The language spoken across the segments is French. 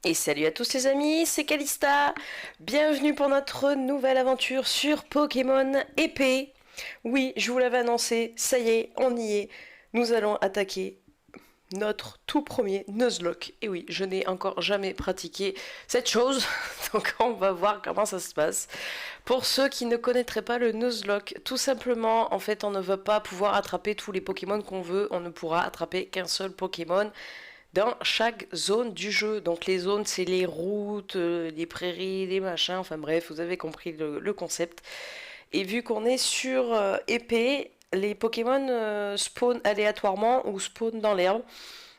Et salut à tous les amis, c'est Calista. Bienvenue pour notre nouvelle aventure sur Pokémon épée. Oui, je vous l'avais annoncé, ça y est, on y est. Nous allons attaquer notre tout premier Nuzlocke. Et oui, je n'ai encore jamais pratiqué cette chose, donc on va voir comment ça se passe. Pour ceux qui ne connaîtraient pas le Nuzlocke, tout simplement, en fait, on ne va pas pouvoir attraper tous les Pokémon qu'on veut, on ne pourra attraper qu'un seul Pokémon dans chaque zone du jeu. Donc les zones, c'est les routes, les prairies, les machins, enfin bref, vous avez compris le concept. Et vu qu'on est sur épée, les Pokémon spawnent aléatoirement ou spawnent dans l'herbe.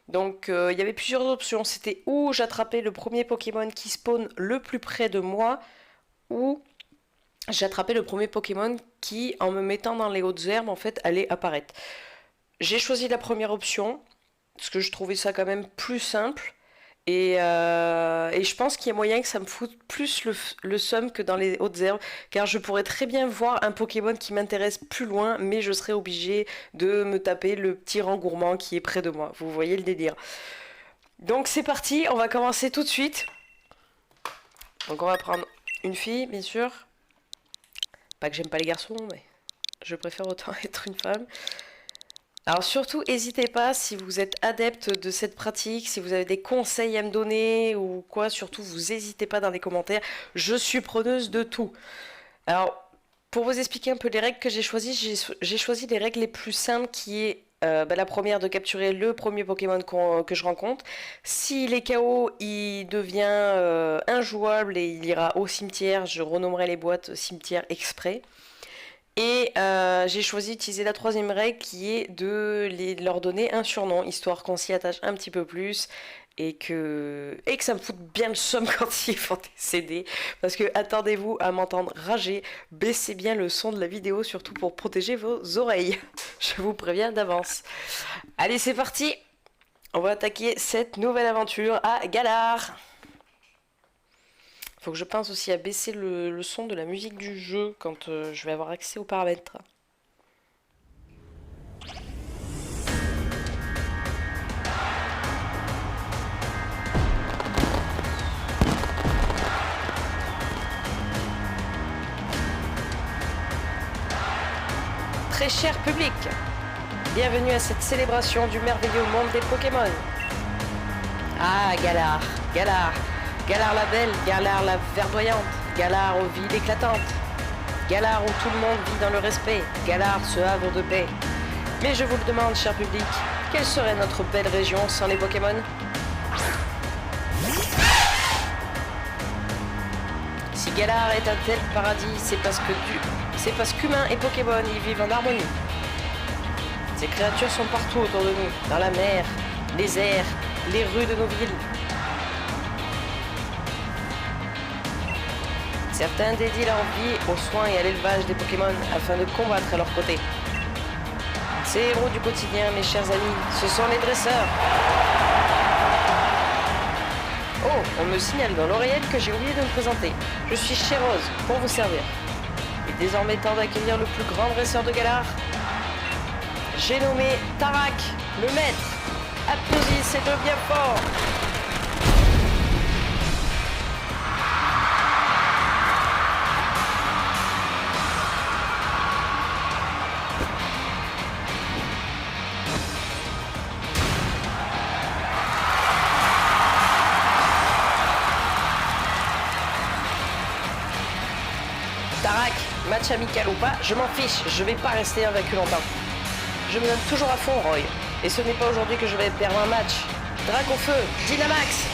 Donc il y avait plusieurs options. C'était ou j'attrapais le premier Pokémon qui spawn le plus près de moi, ou j'attrapais le premier Pokémon qui, en me mettant dans les hautes herbes, en fait, allait apparaître. J'ai choisi la première option, parce que je trouvais ça quand même plus simple. Et je pense qu'il y a moyen que ça me foute plus le seum que dans les hautes herbes, car je pourrais très bien voir un Pokémon qui m'intéresse plus loin, mais je serais obligée de me taper le petit rengourement qui est près de moi. Vous voyez le délire. Donc c'est parti, on va commencer tout de suite. Donc on va prendre une fille, bien sûr. Pas que j'aime pas les garçons, mais je préfère autant être une femme. Alors surtout, n'hésitez pas si vous êtes adepte de cette pratique, si vous avez des conseils à me donner ou quoi, surtout vous n'hésitez pas dans les commentaires, je suis preneuse de tout. Alors, pour vous expliquer un peu les règles que j'ai choisies, j'ai choisi les règles les plus simples qui est la première de capturer le premier Pokémon que je rencontre. S'il est KO, il devient injouable et il ira au cimetière, je renommerai les boîtes cimetière exprès. Et j'ai choisi d'utiliser la troisième règle qui est de leur donner un surnom, histoire qu'on s'y attache un petit peu plus et que ça me foute bien le somme quand ils vont décéder. Parce que attendez-vous à m'entendre rager, baissez bien le son de la vidéo, surtout pour protéger vos oreilles. Je vous préviens d'avance. Allez, c'est parti. On va attaquer cette nouvelle aventure à Galar. Faut que je pense aussi à baisser le son de la musique du jeu quand je vais avoir accès aux paramètres. Très cher public, bienvenue à cette célébration du merveilleux monde des Pokémon. Ah, Galar, Galar, Galar la belle, Galar la verdoyante, Galar aux villes éclatantes, Galar où tout le monde vit dans le respect, Galar ce havre de paix. Mais je vous le demande, cher public, quelle serait notre belle région sans les Pokémon? Si Galar est un tel paradis, c'est parce qu'humains et Pokémon y vivent en harmonie. Ces créatures sont partout autour de nous, dans la mer, les airs, les rues de nos villes. Certains dédient leur vie aux soins et à l'élevage des Pokémon afin de combattre à leur côté. Ces héros du quotidien, mes chers amis, ce sont les dresseurs. Oh, on me signale dans l'oreillette que j'ai oublié de me présenter. Je suis Chérose, pour vous servir. Il est désormais temps d'accueillir le plus grand dresseur de Galar. J'ai nommé Tarak, le maître. Applaudissez-le bien fort. Tarak, match amical ou pas, je m'en fiche, je vais pas rester invaincu longtemps. Je me donne toujours à fond, Roy. Et ce n'est pas aujourd'hui que je vais perdre un match. Drac au feu, Dynamax.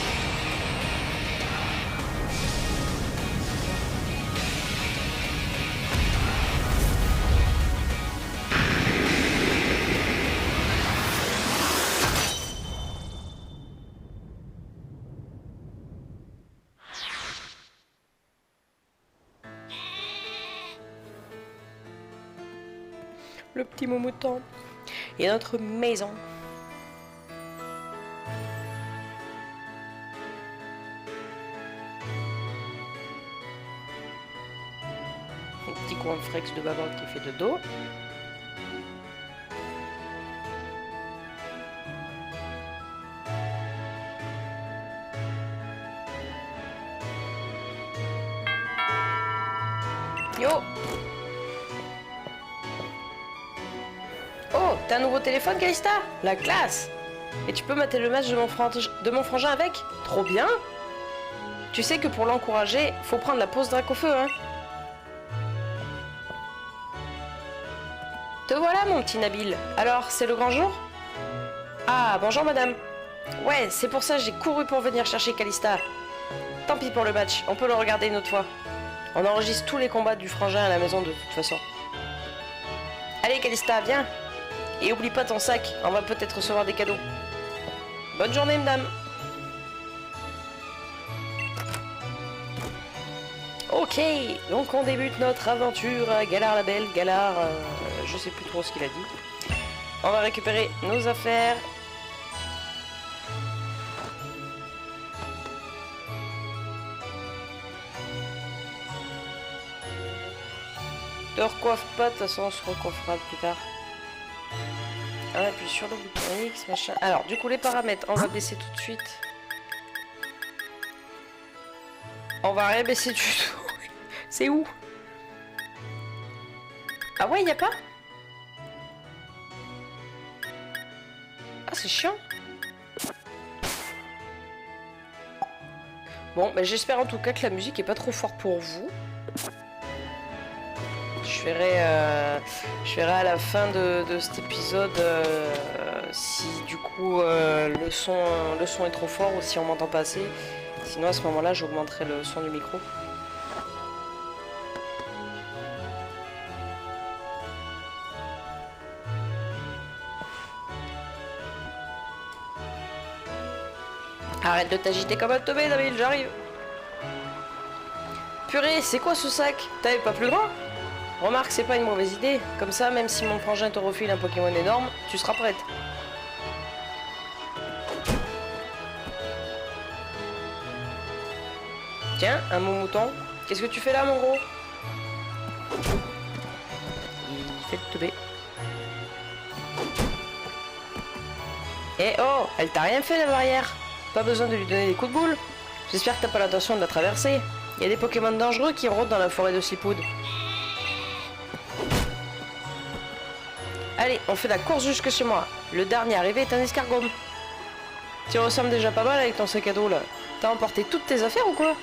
Le petit moumouton. Et notre maison. Un petit coin frex de bavard qui fait de dos. un nouveau téléphone, Calista? La classe! Et tu peux mater le match de mon frangin avec? Trop bien! Tu sais que pour l'encourager, faut prendre la pause drac au feu, hein? Te voilà, mon petit Nabil. Alors, c'est le grand jour? Ah, bonjour, madame. Ouais, c'est pour ça que j'ai couru pour venir chercher Calista. Tant pis pour le match, on peut le regarder une autre fois. On enregistre tous les combats du frangin à la maison de toute façon. Allez, Calista, viens. Et oublie pas ton sac, on va peut-être recevoir des cadeaux. Bonne journée, madame. Ok, donc on débute notre aventure à Galar-la-Belle. Galar, je sais plus trop ce qu'il a dit. On va récupérer nos affaires. Te recoiffe pas, de toute façon on se recoiffera plus tard. On appuie sur le bouton X, machin. Alors, du coup, les paramètres, on va baisser tout de suite. On va rien baisser du tout. C'est où? Ah ouais, y a pas? Ah, c'est chiant. Bon, bah, j'espère en tout cas que la musique est pas trop forte pour vous. Je verrai à la fin de cet épisode si du coup le son est trop fort ou si on m'entend pas assez. Sinon à ce moment-là j'augmenterai le son du micro. Arrête de t'agiter comme un teubé, David, j'arrive. Purée, c'est quoi ce sac? T'avais pas plus grand? Remarque, c'est pas une mauvaise idée. Comme ça, même si mon frangin te refile un Pokémon énorme, tu seras prête. Tiens, un mot mouton. Qu'est-ce que tu fais là, mon gros? Il fait le teubé. Eh oh, elle t'a rien fait la barrière. Pas besoin de lui donner des coups de boule. J'espère que t'as pas l'intention de la traverser. Il y a des Pokémon dangereux qui rôdent dans la forêt de Slipwood. Allez, on fait la course jusque chez moi. Le dernier arrivé est un escargot. Tu ressembles déjà pas mal avec ton sac à dos là. T'as emporté toutes tes affaires ou quoi?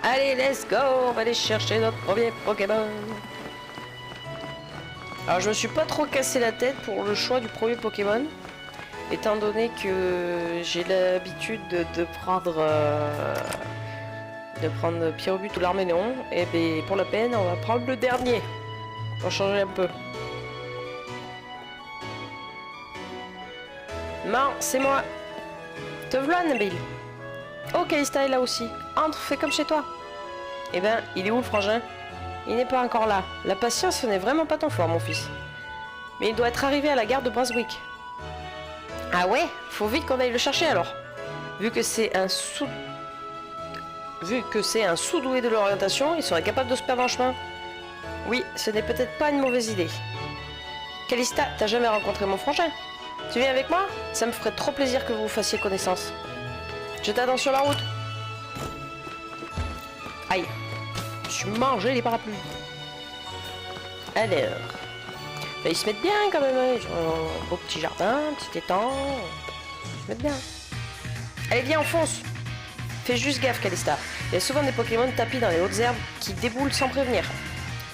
Allez, let's go. On va aller chercher notre premier Pokémon. Alors je me suis pas trop cassé la tête pour le choix du premier Pokémon. Étant donné que j'ai l'habitude de prendre Pierre-But ou l'Arménéon, et bien pour la peine on va prendre le dernier. Pour changer un peu. Non, c'est moi. Te voilà, Nabil. Oh, Calista est là aussi. Entre, fais comme chez toi. Eh ben, il est où le frangin? Il n'est pas encore là. La patience, ce n'est vraiment pas ton fort, mon fils. Mais il doit être arrivé à la gare de Brunswick. Ah ouais? Faut vite qu'on aille le chercher alors. Vu que c'est un sous-doué de l'orientation, il serait capable de se perdre en chemin. Oui, ce n'est peut-être pas une mauvaise idée. Calista, t'as jamais rencontré mon frangin? Tu viens avec moi? Ça me ferait trop plaisir que vous fassiez connaissance. Je t'attends sur la route. Aïe. Je suis mangé les parapluies. Alors. Ils se mettent bien quand même. Ils ont un beau petit jardin, un petit étang. Ils se mettent bien. Allez, viens, on fonce. Fais juste gaffe, Calista. Il y a souvent des Pokémon tapis dans les hautes herbes qui déboulent sans prévenir.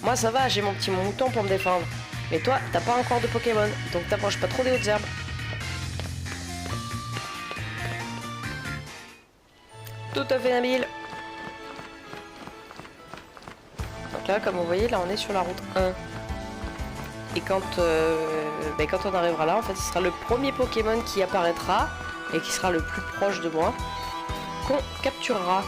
Moi, ça va, j'ai mon petit mouton pour me défendre. Mais toi, t'as pas encore de Pokémon, donc t'approches pas trop des hautes herbes. Tout à fait, Nabil. Donc là, comme vous voyez, là, on est sur la route 1. Et quand on arrivera là, en fait, ce sera le premier Pokémon qui apparaîtra et qui sera le plus proche de moi qu'on capturera.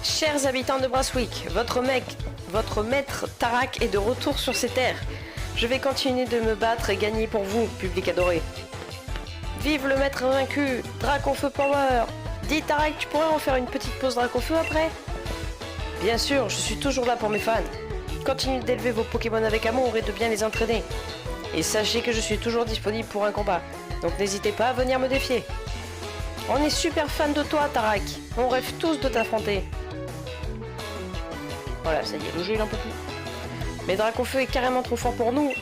Chers habitants de Brunswick, votre maître Tarak est de retour sur ces terres. Je vais continuer de me battre et gagner pour vous, public adoré. Vive le maître vaincu, Dracofeu Power. Dis Tarak, tu pourrais en faire une petite pause Dracofeu après? Bien sûr, je suis toujours là pour mes fans. Continuez d'élever vos Pokémon avec amour et de bien les entraîner. Et sachez que je suis toujours disponible pour un combat, donc n'hésitez pas à venir me défier. On est super fans de toi, Tarak. On rêve tous de t'affronter. Voilà, ça y est, le jeu il en peut plus. Mais Dracofeu est carrément trop fort pour nous.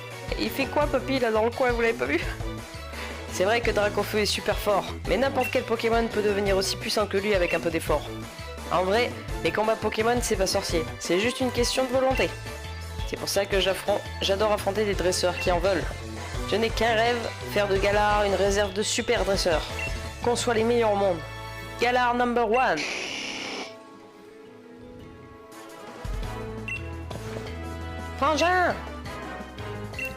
Il fait quoi, Poppy, là dans le coin, vous l'avez pas vu? C'est vrai que Dracofeu est super fort, mais n'importe quel Pokémon peut devenir aussi puissant que lui avec un peu d'effort. En vrai, les combats Pokémon, c'est pas sorcier, c'est juste une question de volonté. C'est pour ça que j'adore affronter des dresseurs qui en veulent. Je n'ai qu'un rêve, faire de Galar une réserve de super dresseurs. Qu'on soit les meilleurs au monde. Galar number 1. Frangin!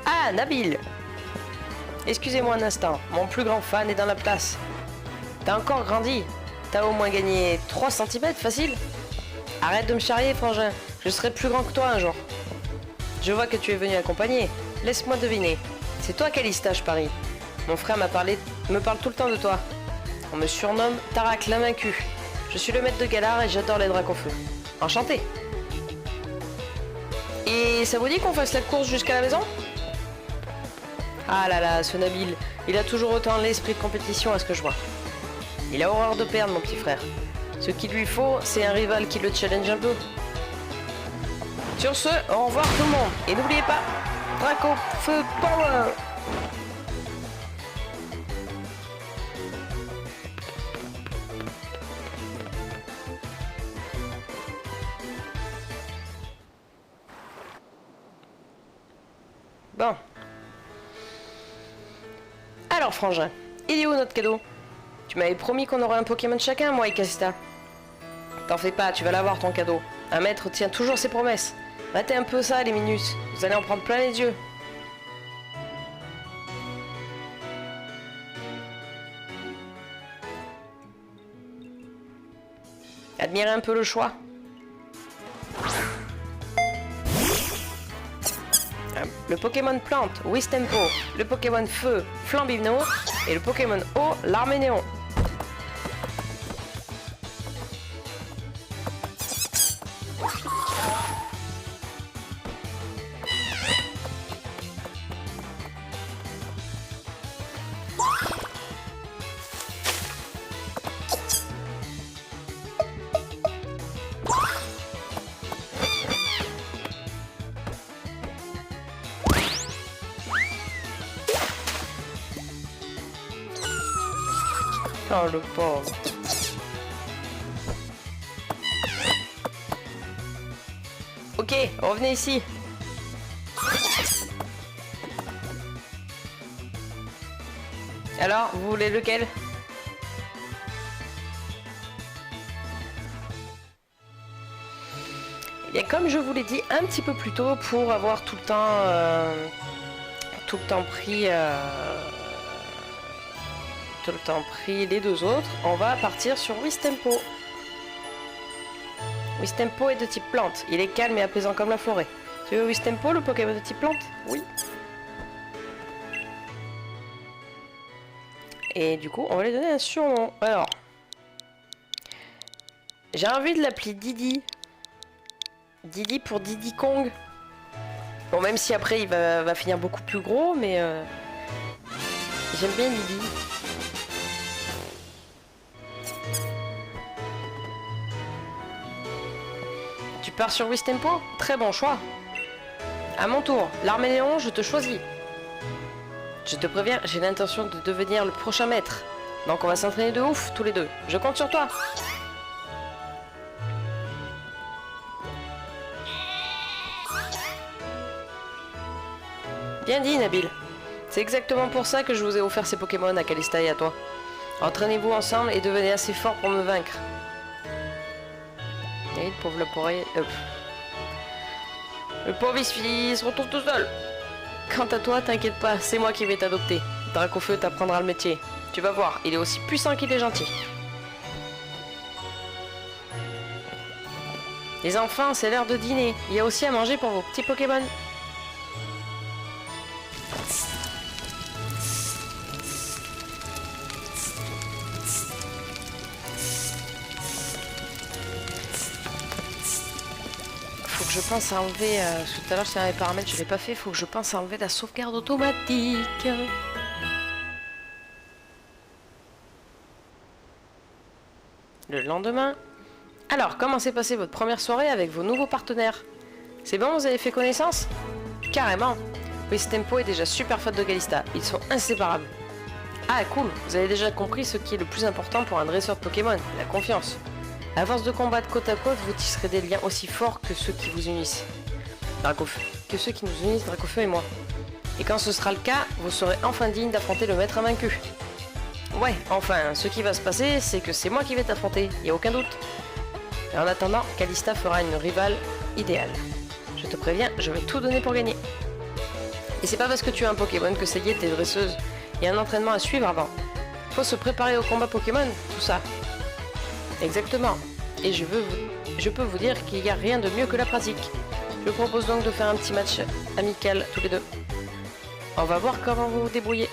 Ah, Nabil! Excusez-moi un instant, mon plus grand fan est dans la place. T'as encore grandi. T'as au moins gagné 3 cm facile. Arrête de me charrier, Frangin. Je serai plus grand que toi un jour. Je vois que tu es venu accompagner. Laisse-moi deviner. C'est toi, Calista, je parie. Mon frère me parle tout le temps de toi. On me surnomme Tarak l'invaincu. Je suis le maître de Galar et j'adore les Dracofeu. Enchanté. Et ça vous dit qu'on fasse la course jusqu'à la maison? Ah là là, ce Nabil, il a toujours autant l'esprit de compétition à ce que je vois. Il a horreur de perdre, mon petit frère. Ce qu'il lui faut, c'est un rival qui le challenge un peu. Sur ce, au revoir tout le monde. Et n'oubliez pas, Dracofeu Power! Bon. Alors, Frangin, il est où notre cadeau? Tu m'avais promis qu'on aurait un Pokémon chacun, moi et Calista. T'en fais pas, tu vas l'avoir ton cadeau. Un maître tient toujours ses promesses. Matez un peu ça, les minus. Vous allez en prendre plein les yeux. Admirez un peu le choix. Le Pokémon Plante, Wistempo, le Pokémon Feu, Flambivno, et le Pokémon Eau, l'Arménéon. Oh le pauvre. Ok, revenez ici. Alors, vous voulez lequel? Eh bien, comme je vous l'ai dit un petit peu plus tôt, pour avoir tout le temps pris les deux autres, on va partir sur Wistempo. Wistempo est de type plante. Il est calme et apaisant comme la forêt. Tu veux Wistempo, le Pokémon de type plante? Oui. Et du coup, on va lui donner un surnom. Alors, j'ai envie de l'appeler Didi. Didi pour Diddy Kong. Bon, même si après il va finir beaucoup plus gros, mais j'aime bien Didi. Tu pars sur Wistempo? Très bon choix. À mon tour, l'Arménéon, je te choisis. Je te préviens, j'ai l'intention de devenir le prochain maître. Donc on va s'entraîner de ouf, tous les deux. Je compte sur toi. Bien dit, Nabil. C'est exactement pour ça que je vous ai offert ces Pokémon à Calista et à toi. Entraînez-vous ensemble et devenez assez fort pour me vaincre. Et le pauvre Laporé... Le pauvre il se retrouve tout seul. Quant à toi, t'inquiète pas, c'est moi qui vais t'adopter. Dracofeu t'apprendra le métier. Tu vas voir, il est aussi puissant qu'il est gentil. Les enfants, c'est l'heure de dîner. Il y a aussi à manger pour vos petits Pokémon. que je pense à enlever... parce que tout à l'heure, c'est un des paramètres, je l'ai pas fait. Faut que je pense à enlever la sauvegarde automatique. Le lendemain. Alors, comment s'est passée votre première soirée avec vos nouveaux partenaires? C'est bon, vous avez fait connaissance? Carrément. Wistempo est déjà super fan de Calista. Ils sont inséparables. Ah, cool. Vous avez déjà compris ce qui est le plus important pour un dresseur de Pokémon, la confiance. À force de combattre côte à côte, vous tisserez des liens aussi forts que ceux qui vous unissent. Que ceux qui nous unissent, Dracofeu et moi. Et quand ce sera le cas, vous serez enfin digne d'affronter le maître invaincu. Ouais, enfin, ce qui va se passer, c'est que c'est moi qui vais t'affronter, y a aucun doute. Et en attendant, Calista fera une rivale idéale. Je te préviens, je vais tout donner pour gagner. Et c'est pas parce que tu as un Pokémon que ça y est, t'es dresseuse. Il y a un entraînement à suivre avant. Faut se préparer au combat Pokémon, tout ça. Exactement. Et je peux vous dire qu'il n'y a rien de mieux que la pratique. Je vous propose donc de faire un petit match amical tous les deux. On va voir comment vous vous débrouillez.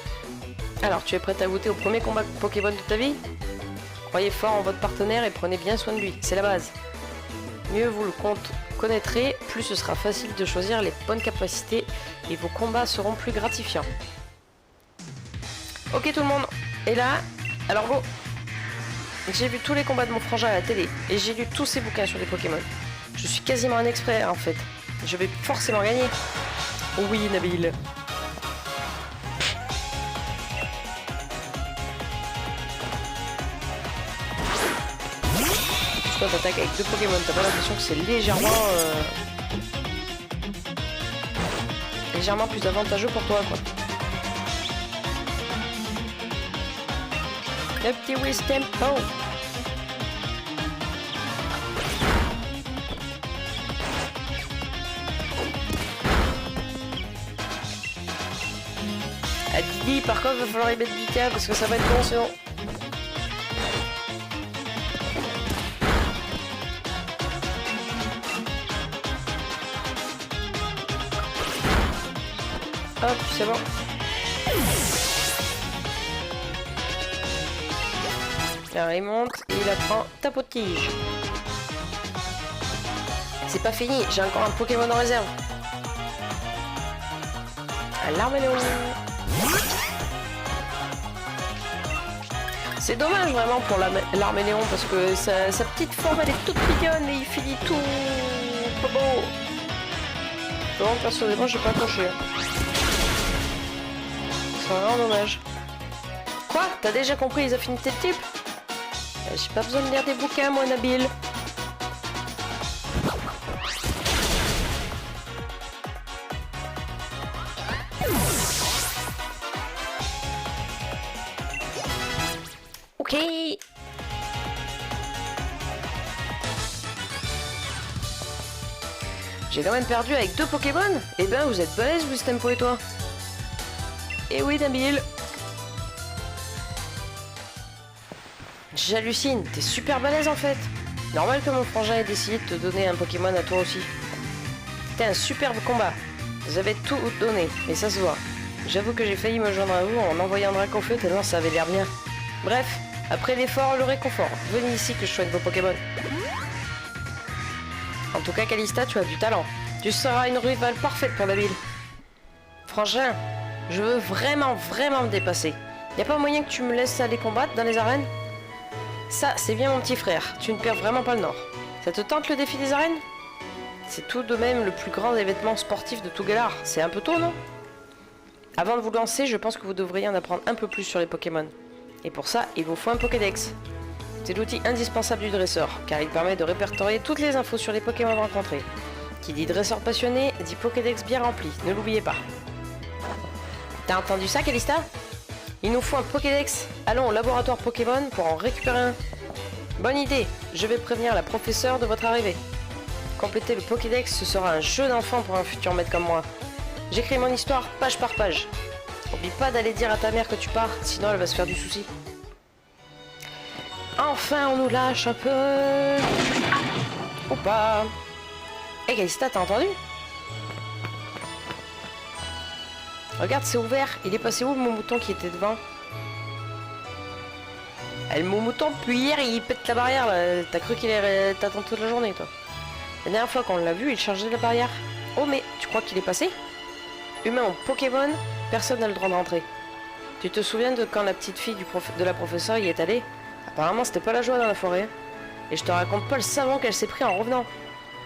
Alors, tu es prête à goûter au premier combat Pokémon de ta vie? Croyez fort en votre partenaire et prenez bien soin de lui, c'est la base. Mieux vous le connaîtrez, plus ce sera facile de choisir les bonnes capacités et vos combats seront plus gratifiants. Ok tout le monde, et là, alors go. J'ai vu tous les combats de mon frangin à la télé et j'ai lu tous ses bouquins sur les Pokémon. Je suis quasiment un expert en fait. Je vais forcément gagner. Oui Nabil. Toi t'attaques avec 2 Pokémon, t'as pas l'impression que c'est légèrement plus avantageux pour toi quoi. Le petit Wistempo. Ah Didi, par contre, va falloir y mettre du cas parce que ça va être bon sinon. Hop, c'est bon. Alors il monte et il apprend tapeau de tige. C'est pas fini, j'ai encore un Pokémon en réserve. Un Larméléon. C'est dommage vraiment pour l'Arméléon parce que sa petite forme elle est toute mignonne et il finit tout pas beau. Vraiment personnellement j'ai pas accroché. C'est vraiment dommage. Quoi? T'as déjà compris les affinités de type? J'ai pas besoin de lire des bouquins moi Nabil. Ok. J'ai quand même perdu avec 2 Pokémon. Eh ben vous êtes balèze Wistempo et toi. Eh oui Nabil. J'hallucine, t'es super balèze en fait. Normal que mon frangin ait décidé de te donner un Pokémon à toi aussi. C'était un superbe combat. Vous avez tout donné, et ça se voit. J'avoue que j'ai failli me joindre à vous en envoyant Dracofeu tellement ça avait l'air bien. Bref, après l'effort, le réconfort. Venez ici que je soigne vos Pokémon. En tout cas, Calista, tu as du talent. Tu seras une rivale parfaite pour Nabil. Frangin, je veux vraiment me dépasser. Y a pas moyen que tu me laisses aller combattre dans les arènes? Ça, c'est bien mon petit frère. Tu ne perds vraiment pas le nord. Ça te tente le défi des arènes? C'est tout de même le plus grand événement sportif de tout Galar. C'est un peu tôt, non? Avant de vous lancer, je pense que vous devriez en apprendre un peu plus sur les Pokémon. Et pour ça, il vous faut un Pokédex. C'est l'outil indispensable du dresseur, car il permet de répertorier toutes les infos sur les Pokémon rencontrés. Qui dit dresseur passionné, dit Pokédex bien rempli, ne l'oubliez pas. T'as entendu ça, Calista? Il nous faut un Pokédex. Allons au laboratoire Pokémon pour en récupérer un. Bonne idée, je vais prévenir la professeure de votre arrivée. Compléter le Pokédex, ce sera un jeu d'enfant pour un futur maître comme moi. J'écris mon histoire page par page. N'oublie pas d'aller dire à ta mère que tu pars, sinon elle va se faire du souci. Enfin, on nous lâche un peu. Ou pas. Hey Calista, t'as entendu? Regarde, c'est ouvert. Il est passé où le mouton qui était devant? Le mouton, depuis hier, il pète la barrière. T'as cru qu'il t'attend toute la journée, toi? La dernière fois qu'on l'a vu, il chargeait la barrière. Oh mais, tu crois qu'il est passé? Humain ou Pokémon, personne n'a le droit d'entrer. Tu te souviens de quand la petite fille de la professeure y est allée? Apparemment c'était pas la joie dans la forêt. Et je te raconte pas le savon qu'elle s'est pris en revenant.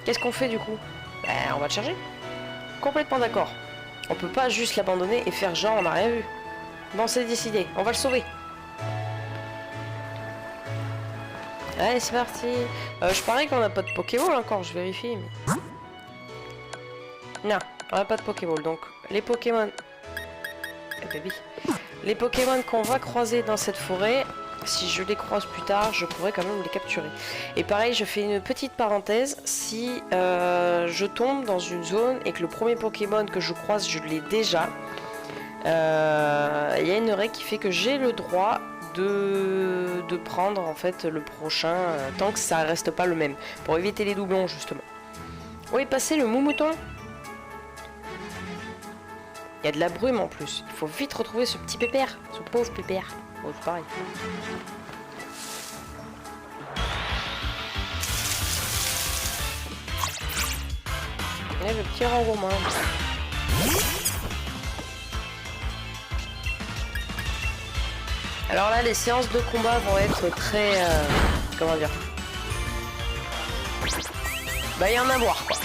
Qu'est-ce qu'on fait du coup? Ben on va le charger. Complètement d'accord. On peut pas juste l'abandonner et faire genre on n'a rien vu. Bon c'est décidé, on va le sauver. Allez c'est parti. Je parie qu'on n'a pas de Pokéball encore, je vérifie. Mais... non, on n'a pas de Pokéball. Donc les Pokémon... eh ben oui. Les Pokémon qu'on va croiser dans cette forêt, si je les croise plus tard, je pourrais quand même les capturer. Et pareil, je fais une petite parenthèse. Si je tombe dans une zone et que le premier Pokémon que je croise, je l'ai déjà, il y a une règle qui fait que j'ai le droit de prendre en fait le prochain tant que ça reste pas le même, pour éviter les doublons justement. Où est passé le Moumouton? Il y a de la brume en plus. Il faut vite retrouver ce petit pépère. Ce pauvre pépère. Bon, c'est pareil. Et le petit rongourmand. Alors là, les séances de combat vont être très... comment dire? Bah, il y en a à voir, quoi.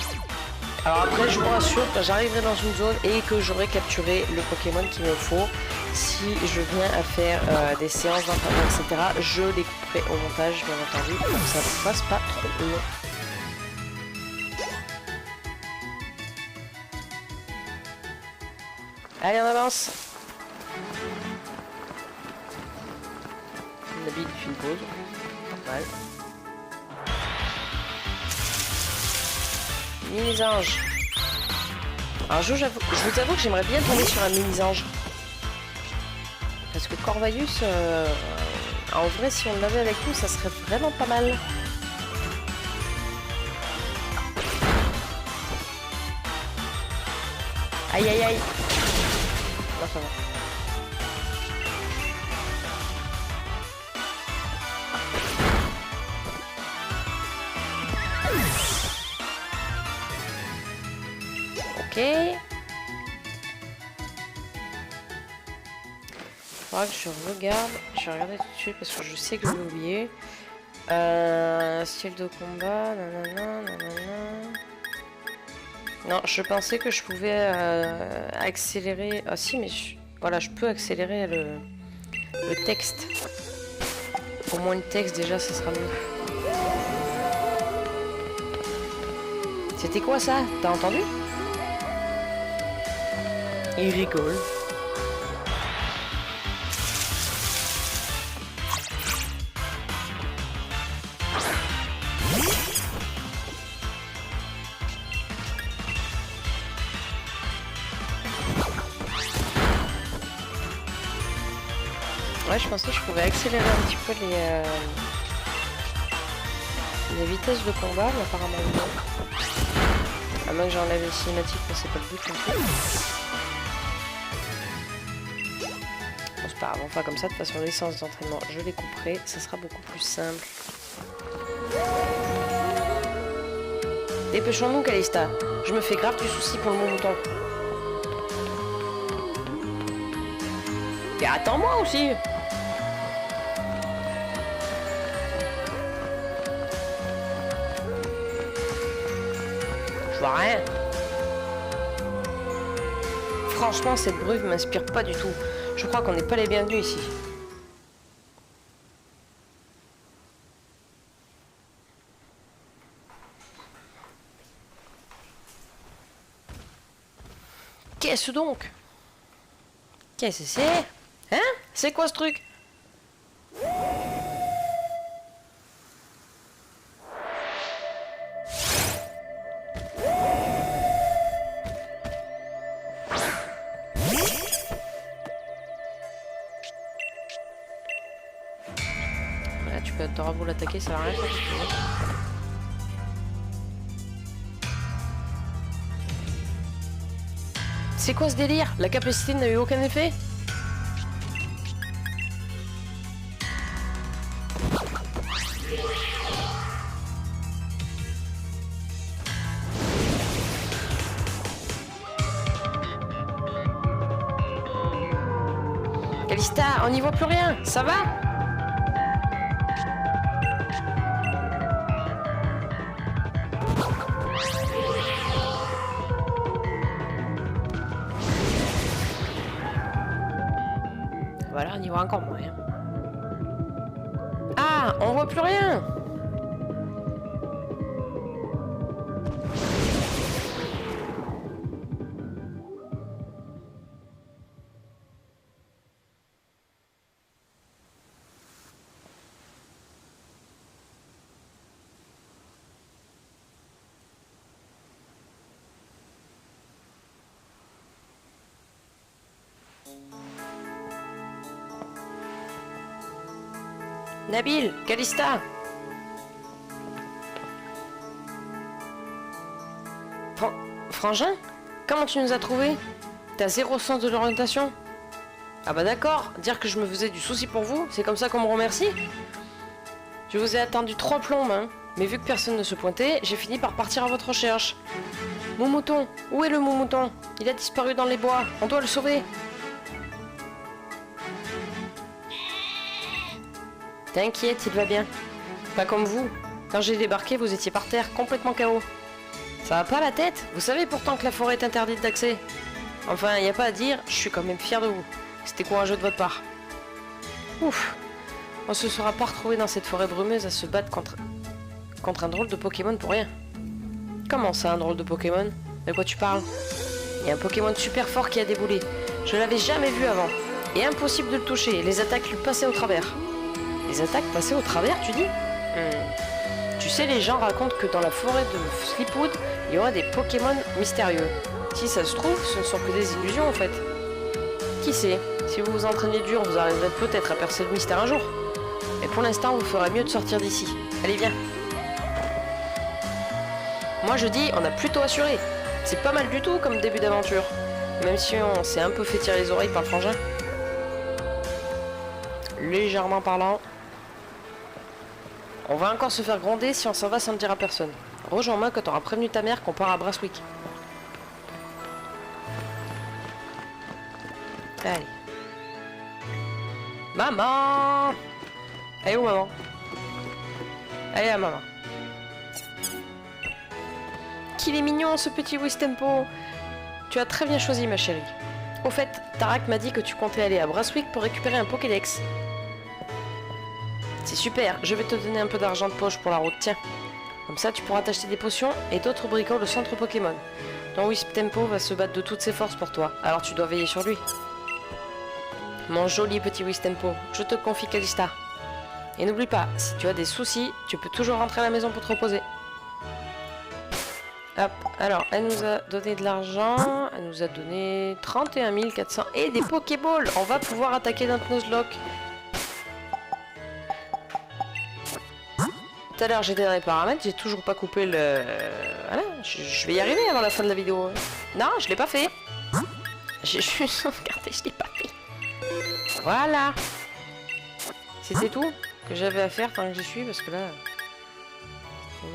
Alors après, je vous rassure, quand j'arriverai dans une zone et que j'aurai capturé le Pokémon qu'il me faut, si je viens à faire des séances d'entraînement, etc., je les couperai au montage, bien entendu, pour que ça ne fasse pas trop long. Allez, on avance. Nabil, il fait une pause. Normal. Mini-ange. Alors je vous avoue que j'aimerais bien tomber sur un mini-ange. Parce que Corvalius, en vrai, si on l'avait avec nous, ça serait vraiment pas mal. Aïe aïe aïe. Non, ça va. Ok. Il faudra que je regarde. Je vais regarder tout de suite parce que je sais que je l'ai oublié. Style de combat. Nanana, nanana. Non, je pensais que je pouvais accélérer. Ah si, mais voilà, je peux accélérer le texte. Au moins le texte déjà, ça sera mieux. C'était quoi ça? T'as entendu? Il rigole. Ouais, je pensais que je pouvais accélérer un petit peu les vitesses de combat, mais apparemment non. À moins que j'enlève les cinématiques, mais c'est pas le but non plus. Bon, c'est pas grave, enfin comme ça, de toute façon, les séances d'entraînement, je les couperai, ça sera beaucoup plus simple. Dépêchons-nous, Calista. Je me fais grave du souci pour le Moumouton. Et attends-moi aussi. Je vois rien. Franchement, cette brume m'inspire pas du tout. Je crois qu'on n'est pas les bienvenus ici. Qu'est-ce donc? Qu'est-ce que c'est? Hein? C'est quoi ce truc? Là, tu peux t'auras beau l'attaquer, ça va rien faire. C'est quoi ce délire? La capacité n'a eu aucun effet? Calista, on n'y voit plus rien, ça va? Voilà, on y voit encore moins. Ah, on voit plus rien. Nabil, Calista. Frangin? Comment tu nous as trouvés? T'as zéro sens de l'orientation? Ah bah d'accord, dire que je me faisais du souci pour vous, c'est comme ça qu'on me remercie? Je vous ai attendu 3 plombes, hein. Mais vu que personne ne se pointait, j'ai fini par partir à votre recherche. Mon mouton, où est le mon mouton? Il a disparu dans les bois, on doit le sauver. T'inquiète, il va bien. Pas comme vous. Quand j'ai débarqué, vous étiez par terre, complètement KO. Ça va pas la tête? Vous savez pourtant que la forêt est interdite d'accès. Enfin, y a pas à dire, je suis quand même fier de vous. C'était courageux de votre part. Ouf. On se sera pas retrouvé dans cette forêt brumeuse à se battre contre un drôle de Pokémon pour rien. Comment ça, un drôle de Pokémon? De quoi tu parles? Il y a un Pokémon super fort qui a déboulé. Je l'avais jamais vu avant. Et impossible de le toucher, les attaques lui passaient au travers. Les attaques passaient au travers, tu dis? Tu sais, les gens racontent que dans la forêt de Sleepwood, il y aura des Pokémon mystérieux. Si ça se trouve, ce ne sont que des illusions en fait. Qui sait? Si vous vous entraînez dur, vous arriverez peut-être à percer le mystère un jour. Mais pour l'instant, vous ferez mieux de sortir d'ici. Allez, viens. Moi je dis, on a plutôt assuré. C'est pas mal du tout comme début d'aventure. Même si on s'est un peu fait tirer les oreilles par le frangin. Légèrement parlant. On va encore se faire gronder si on s'en va sans le dire à personne. Rejoins-moi quand t'auras prévenu ta mère qu'on part à Brasswick. Allez. Maman! Allez où maman? Allez à maman. Qu'il est mignon ce petit Wistempo. Tu as très bien choisi ma chérie. Au fait, Tarak m'a dit que tu comptais aller à Brasswick pour récupérer un Pokédex. C'est super, je vais te donner un peu d'argent de poche pour la route, tiens. Comme ça, tu pourras t'acheter des potions et d'autres bricoles au centre Pokémon. Ton Wistempo va se battre de toutes ses forces pour toi, alors tu dois veiller sur lui. Mon joli petit Wistempo, je te confie Calista. Et n'oublie pas, si tu as des soucis, tu peux toujours rentrer à la maison pour te reposer. Hop, alors, elle nous a donné de l'argent, elle nous a donné 31 400 et des Pokéballs. On va pouvoir attaquer notre Nuzlocke. Tout à l'heure j'étais dans les paramètres, j'ai toujours pas coupé le... Voilà, je vais y arriver avant la fin de la vidéo. Non, je l'ai pas fait. J'ai juste sauvegardé, je l'ai pas fait. Voilà. C'était tout que j'avais à faire tant que j'y suis, parce que là...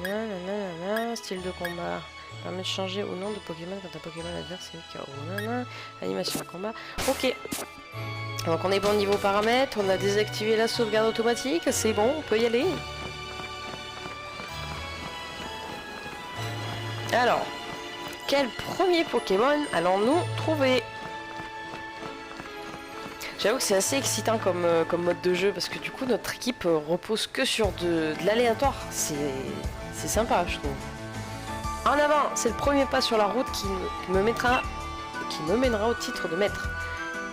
Nanana, style de combat. Permet de changer au nom de Pokémon quand un Pokémon adverse est KO. Nanana, animation de combat. Ok. Donc on est bon niveau paramètres, on a désactivé la sauvegarde automatique, c'est bon, on peut y aller. Alors, quel premier Pokémon allons-nous trouver? J'avoue que c'est assez excitant comme mode de jeu parce que du coup notre équipe repose que sur de l'aléatoire. C'est sympa, je trouve. En avant, c'est le premier pas sur la route qui me mènera au titre de maître.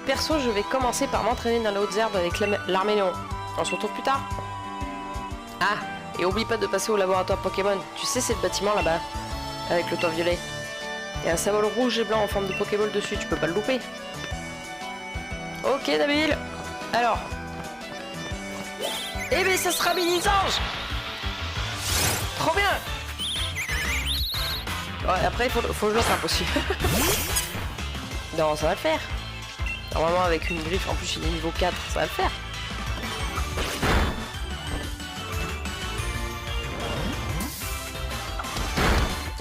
Perso, je vais commencer par m'entraîner dans les hautes herbes avec l'Arméléon. On se retrouve plus tard. Ah, et oublie pas de passer au laboratoire Pokémon. Tu sais, c'est le bâtiment là-bas. Avec le toit violet. Il y a un symbole rouge et blanc en forme de Pokéball dessus, tu peux pas le louper. Ok Nabil. Alors. Eh ben ça sera Mini-Ange. Trop bien. Ouais, après il faut que je le frappe aussi. Non, ça va le faire. Normalement avec une griffe, en plus il est niveau 4, ça va le faire.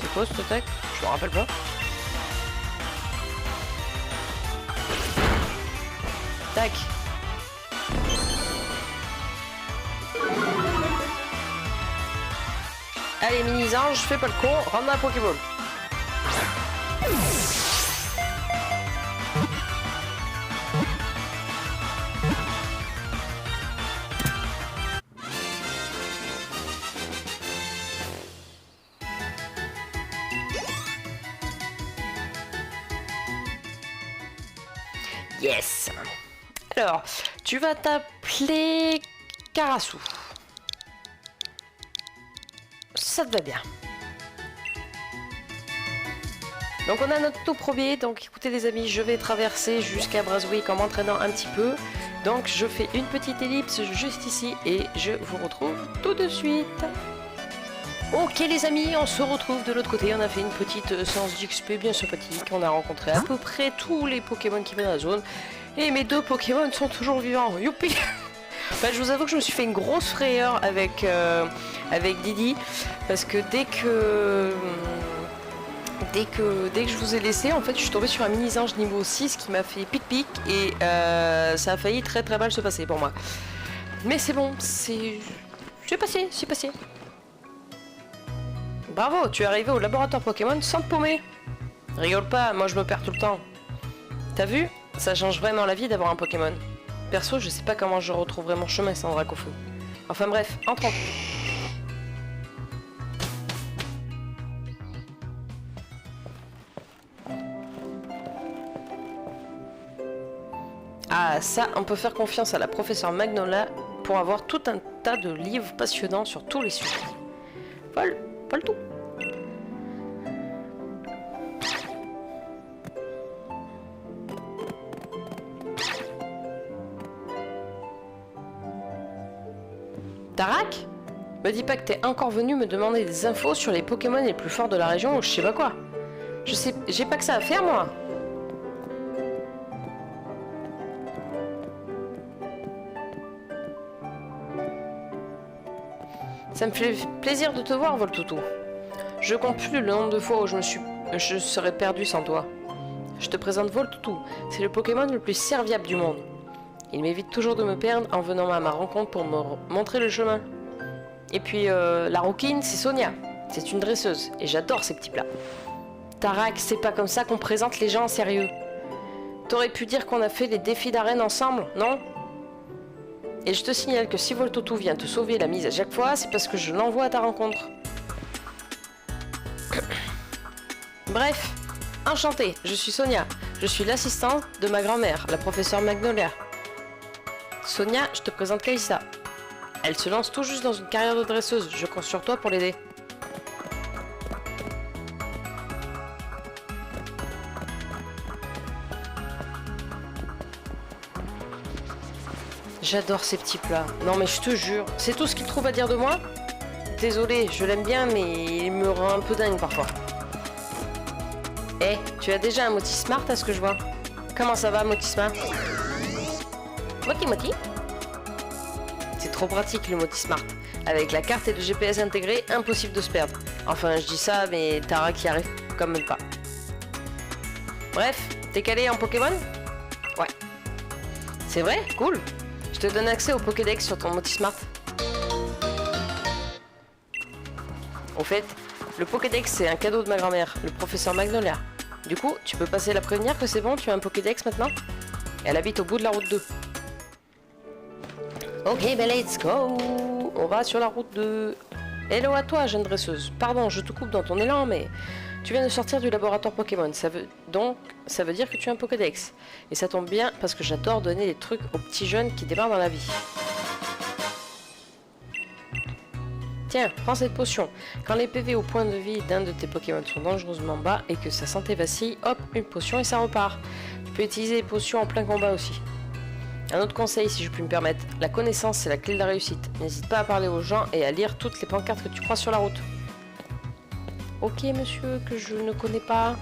C'est quoi cette attaque? Je me rappelle pas. Tac. Allez, mini-ange, fais pas le con, rentre dans la Pokéball. Yes. Alors, tu vas t'appeler Karasu. Ça te va bien. Donc on a notre tout premier. Donc écoutez les amis, je vais traverser jusqu'à Brunswick en m'entraînant un petit peu. Donc je fais une petite ellipse juste ici et je vous retrouve tout de suite. Ok les amis, on se retrouve de l'autre côté. On a fait une petite séance d'XP bien sympathique. On a rencontré à peu près tous les Pokémon qui viennent dans la zone. Et mes deux Pokémon sont toujours vivants. Youpi. Bah, je vous avoue que je me suis fait une grosse frayeur avec Didi. Parce que dès que je vous ai laissé, en fait je suis tombée sur un mini-ange niveau 6 qui m'a fait pic-pic. Et ça a failli très très mal se passer pour moi. Mais c'est bon, c'est passé. Bravo, tu es arrivé au laboratoire Pokémon sans te paumer. Rigole pas, moi je me perds tout le temps. T'as vu? Ça change vraiment la vie d'avoir un Pokémon. Perso, je sais pas comment je retrouverai mon chemin sans Dracofeu. Enfin bref, entrons. Ah, ça, on peut faire confiance à la professeure Magnolia pour avoir tout un tas de livres passionnants sur tous les sujets. Pas le tout. Tarak? Me dis pas que t'es encore venu me demander des infos sur les Pokémon les plus forts de la région ou je sais pas quoi. J'ai pas que ça à faire moi. Ça me fait plaisir de te voir, Voltoutou. Je compte plus le nombre de fois où je serais perdu sans toi. Je te présente Voltoutou, c'est le Pokémon le plus serviable du monde. Il m'évite toujours de me perdre en venant à ma rencontre pour me montrer le chemin. Et puis, la rouquine, c'est Sonia. C'est une dresseuse, et j'adore ces petits plats. Tarak, c'est pas comme ça qu'on présente les gens en sérieux. T'aurais pu dire qu'on a fait les défis d'arène ensemble, non? Et je te signale que si Voltoutou vient te sauver la mise à chaque fois, c'est parce que je l'envoie à ta rencontre. Bref, enchantée, je suis Sonia. Je suis l'assistante de ma grand-mère, la professeure Magnolia. Sonia, je te présente Kalista. Elle se lance tout juste dans une carrière de dresseuse. Je compte sur toi pour l'aider. J'adore ces petits plats. Non mais je te jure, c'est tout ce qu'il trouve à dire de moi? Désolé, je l'aime bien mais il me rend un peu dingue parfois. Eh, tu as déjà un Motismart à ce que je vois. Comment ça va Motismart? Moti. C'est trop pratique le Motismart. Avec la carte et le GPS intégré, impossible de se perdre. Enfin je dis ça mais Tarak y arrive quand même pas. Bref, t'es calé en Pokémon? Ouais. C'est vrai? Cool. Je te donne accès au Pokédex sur ton Motismart. Au fait, le Pokédex c'est un cadeau de ma grand-mère, le professeur Magnolia. Du coup, tu peux passer la prévenir que c'est bon, tu as un Pokédex maintenant? Elle habite au bout de la route 2. Ok, ben let's go. On va sur la route 2. Hello à toi, jeune dresseuse. Pardon, je te coupe dans ton élan, mais tu viens de sortir du laboratoire Pokémon. Ça veut dire que tu as un Pokédex. Et ça tombe bien parce que j'adore donner des trucs aux petits jeunes qui démarrent dans la vie. Tiens, prends cette potion. Quand les PV au point de vie d'un de tes Pokémon sont dangereusement bas et que sa santé vacille, hop, une potion et ça repart. Tu peux utiliser les potions en plein combat aussi. Un autre conseil, si je puis me permettre, la connaissance c'est la clé de la réussite. N'hésite pas à parler aux gens et à lire toutes les pancartes que tu croises sur la route. Ok monsieur, que je ne connais pas.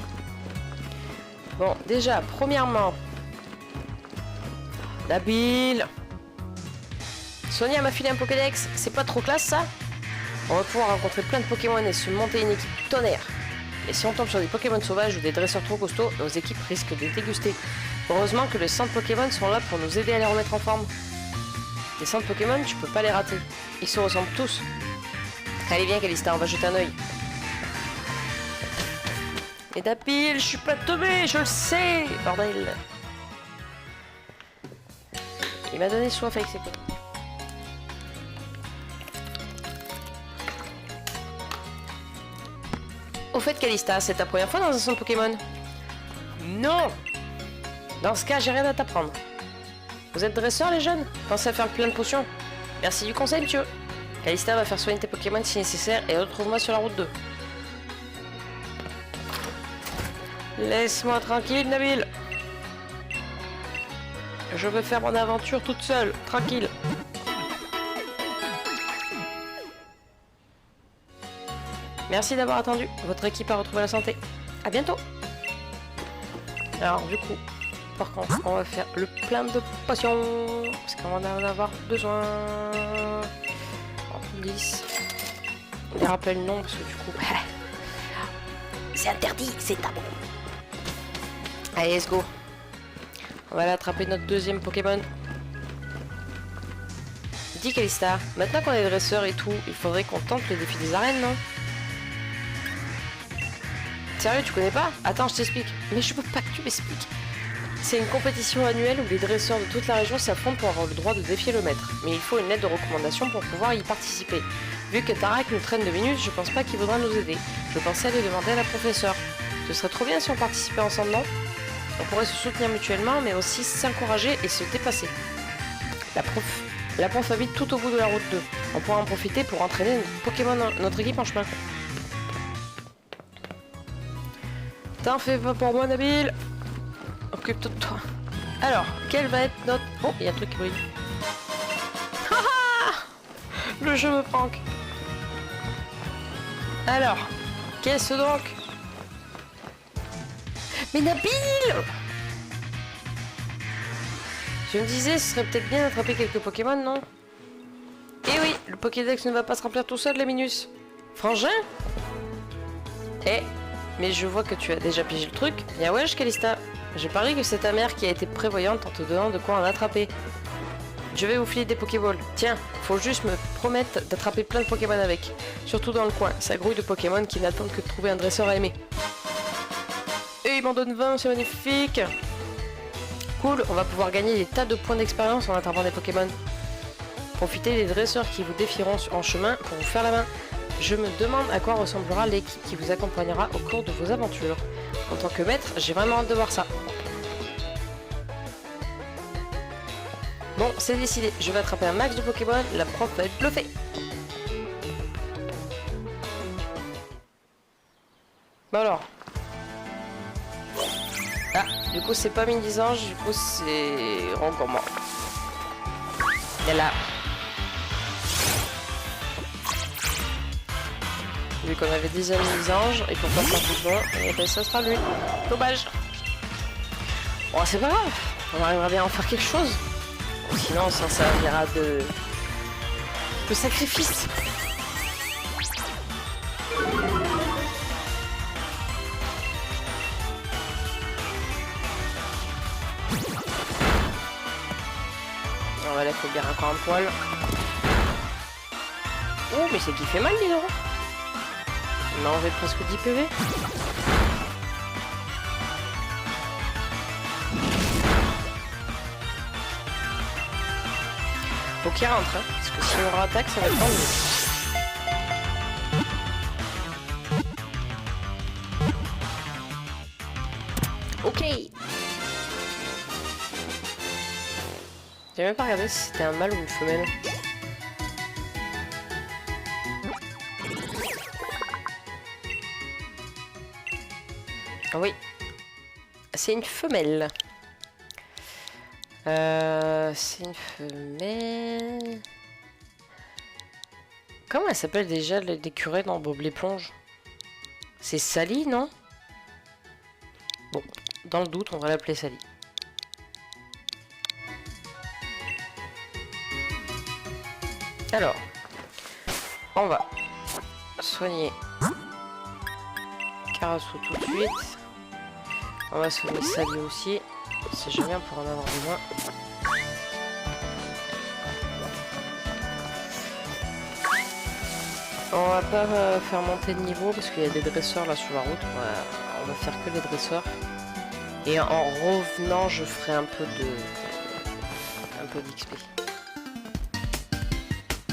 Bon, déjà, premièrement... La bile. Sonia m'a filé un Pokédex, c'est pas trop classe ça? On va pouvoir rencontrer plein de Pokémon et se monter une équipe tonnerre. Et si on tombe sur des Pokémon sauvages ou des dresseurs trop costauds, nos équipes risquent de déguster. Heureusement que les centres Pokémon sont là pour nous aider à les remettre en forme. Les centres Pokémon, tu peux pas les rater. Ils se ressemblent tous. Allez, viens, Calista, on va jeter un oeil. Et Nabil, je suis pas tombé, je le sais, bordel. Il m'a donné soif avec ses potes. Au fait, Calista, c'est ta première fois dans un centre Pokémon? Non. Dans ce cas, j'ai rien à t'apprendre. Vous êtes dresseurs, les jeunes? Pensez à faire plein de potions. Merci du conseil, monsieur. Calista va faire soigner tes Pokémon si nécessaire et retrouve-moi sur la route 2. Laisse-moi tranquille, Nabil. Je veux faire mon aventure toute seule, tranquille. Merci d'avoir attendu. Votre équipe a retrouvé la santé. À bientôt. Alors, du coup, par contre, on va faire le plein de potions. Parce qu'on va en avoir besoin. 10. On les rappelle le nom parce que du coup... c'est interdit, c'est tabou. Allez, let's go. On va aller attraper notre deuxième Pokémon. Dis Calista, maintenant qu'on est dresseur et tout, il faudrait qu'on tente le défi des arènes, non? Sérieux, tu connais pas? Attends, je t'explique. Mais je veux pas que tu m'expliques. C'est une compétition annuelle où les dresseurs de toute la région s'affrontent pour avoir le droit de défier le maître. Mais il faut une lettre de recommandation pour pouvoir y participer. Vu que Tarak nous traîne de minutes, je pense pas qu'il voudra nous aider. Je pensais aller demander à la professeure. Ce serait trop bien si on participait ensemble, non? On pourrait se soutenir mutuellement, mais aussi s'encourager et se dépasser. La prof habite tout au bout de la route 2. On pourra en profiter pour entraîner notre équipe en chemin. T'en fais pas pour moi, Nabil. Occupe-toi de toi. Alors, quel va être notre... Oh, il y a un truc qui brille. Le jeu me prank. Alors, qu'est-ce donc? Mais Nabil! Je me disais, ce serait peut-être bien d'attraper quelques Pokémon, non? Eh oui, le Pokédex ne va pas se remplir tout seul, les Minus. Frangin? Eh, mais je vois que tu as déjà pigé le truc. Bien wesh, Calista. Je parie que c'est ta mère qui a été prévoyante en te donnant de quoi en attraper. Je vais vous filer des Pokéballs. Tiens, faut juste me promettre d'attraper plein de Pokémon avec. Surtout dans le coin, ça grouille de Pokémon qui n'attendent que de trouver un dresseur à aimer. Et il m'en donne 20, c'est magnifique. Cool, on va pouvoir gagner des tas de points d'expérience en attrapant des Pokémon. Profitez des dresseurs qui vous défieront en chemin pour vous faire la main. Je me demande à quoi ressemblera l'équipe qui vous accompagnera au cours de vos aventures. En tant que maître, j'ai vraiment hâte de voir ça. Bon, c'est décidé, je vais attraper un max de Pokémon, la prof va être bluffée. Bon alors. Ah, du coup c'est pas Mini-Ange, du coup c'est Rongourmand. Et là. Vu qu'on avait déjà Mini-Ange, et pourquoi pas tout bon, et ben ça sera lui. Dommage. Bon, c'est pas grave, on arrivera bien à en faire quelque chose. Sinon, ça servira de sacrifice. On va la faire bien encore un poil. Oh, mais c'est qui fait mal, dis donc. Il m'a enlevé presque 10 PV. Faut qu'il rentre, hein, parce que si on rattaque, ça va être tendu. Ok. J'ai même pas regardé si c'était un mâle ou une femelle. Ah oui. C'est une femelle. C'est une femelle. Comment elle s'appelle déjà l'écureuil dans Bob l'éponge? C'est Sally, non? Bon, dans le doute, on va l'appeler Sally. Alors, on va soigner Carasso tout de suite. On va soigner Sally aussi. Si jamais on pourra en avoir besoin. On va pas faire monter de niveau parce qu'il y a des dresseurs là sur la route. On va faire que les dresseurs. Et en revenant, je ferai un peu d'XP.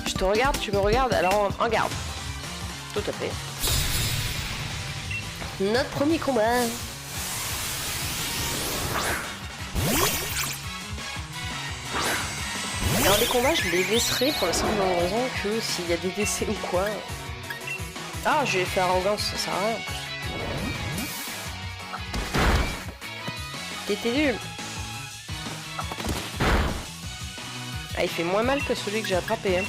Je te regarde, tu me regardes, alors en garde. Tout à fait. Notre premier combat. Alors les combats, je les laisserai pour la simple raison que s'il y a des décès ou quoi. Ah, je vais faire arrogance, ça sert à rien. T'étais nul. Ah, il fait moins mal que celui que j'ai attrapé. Hein.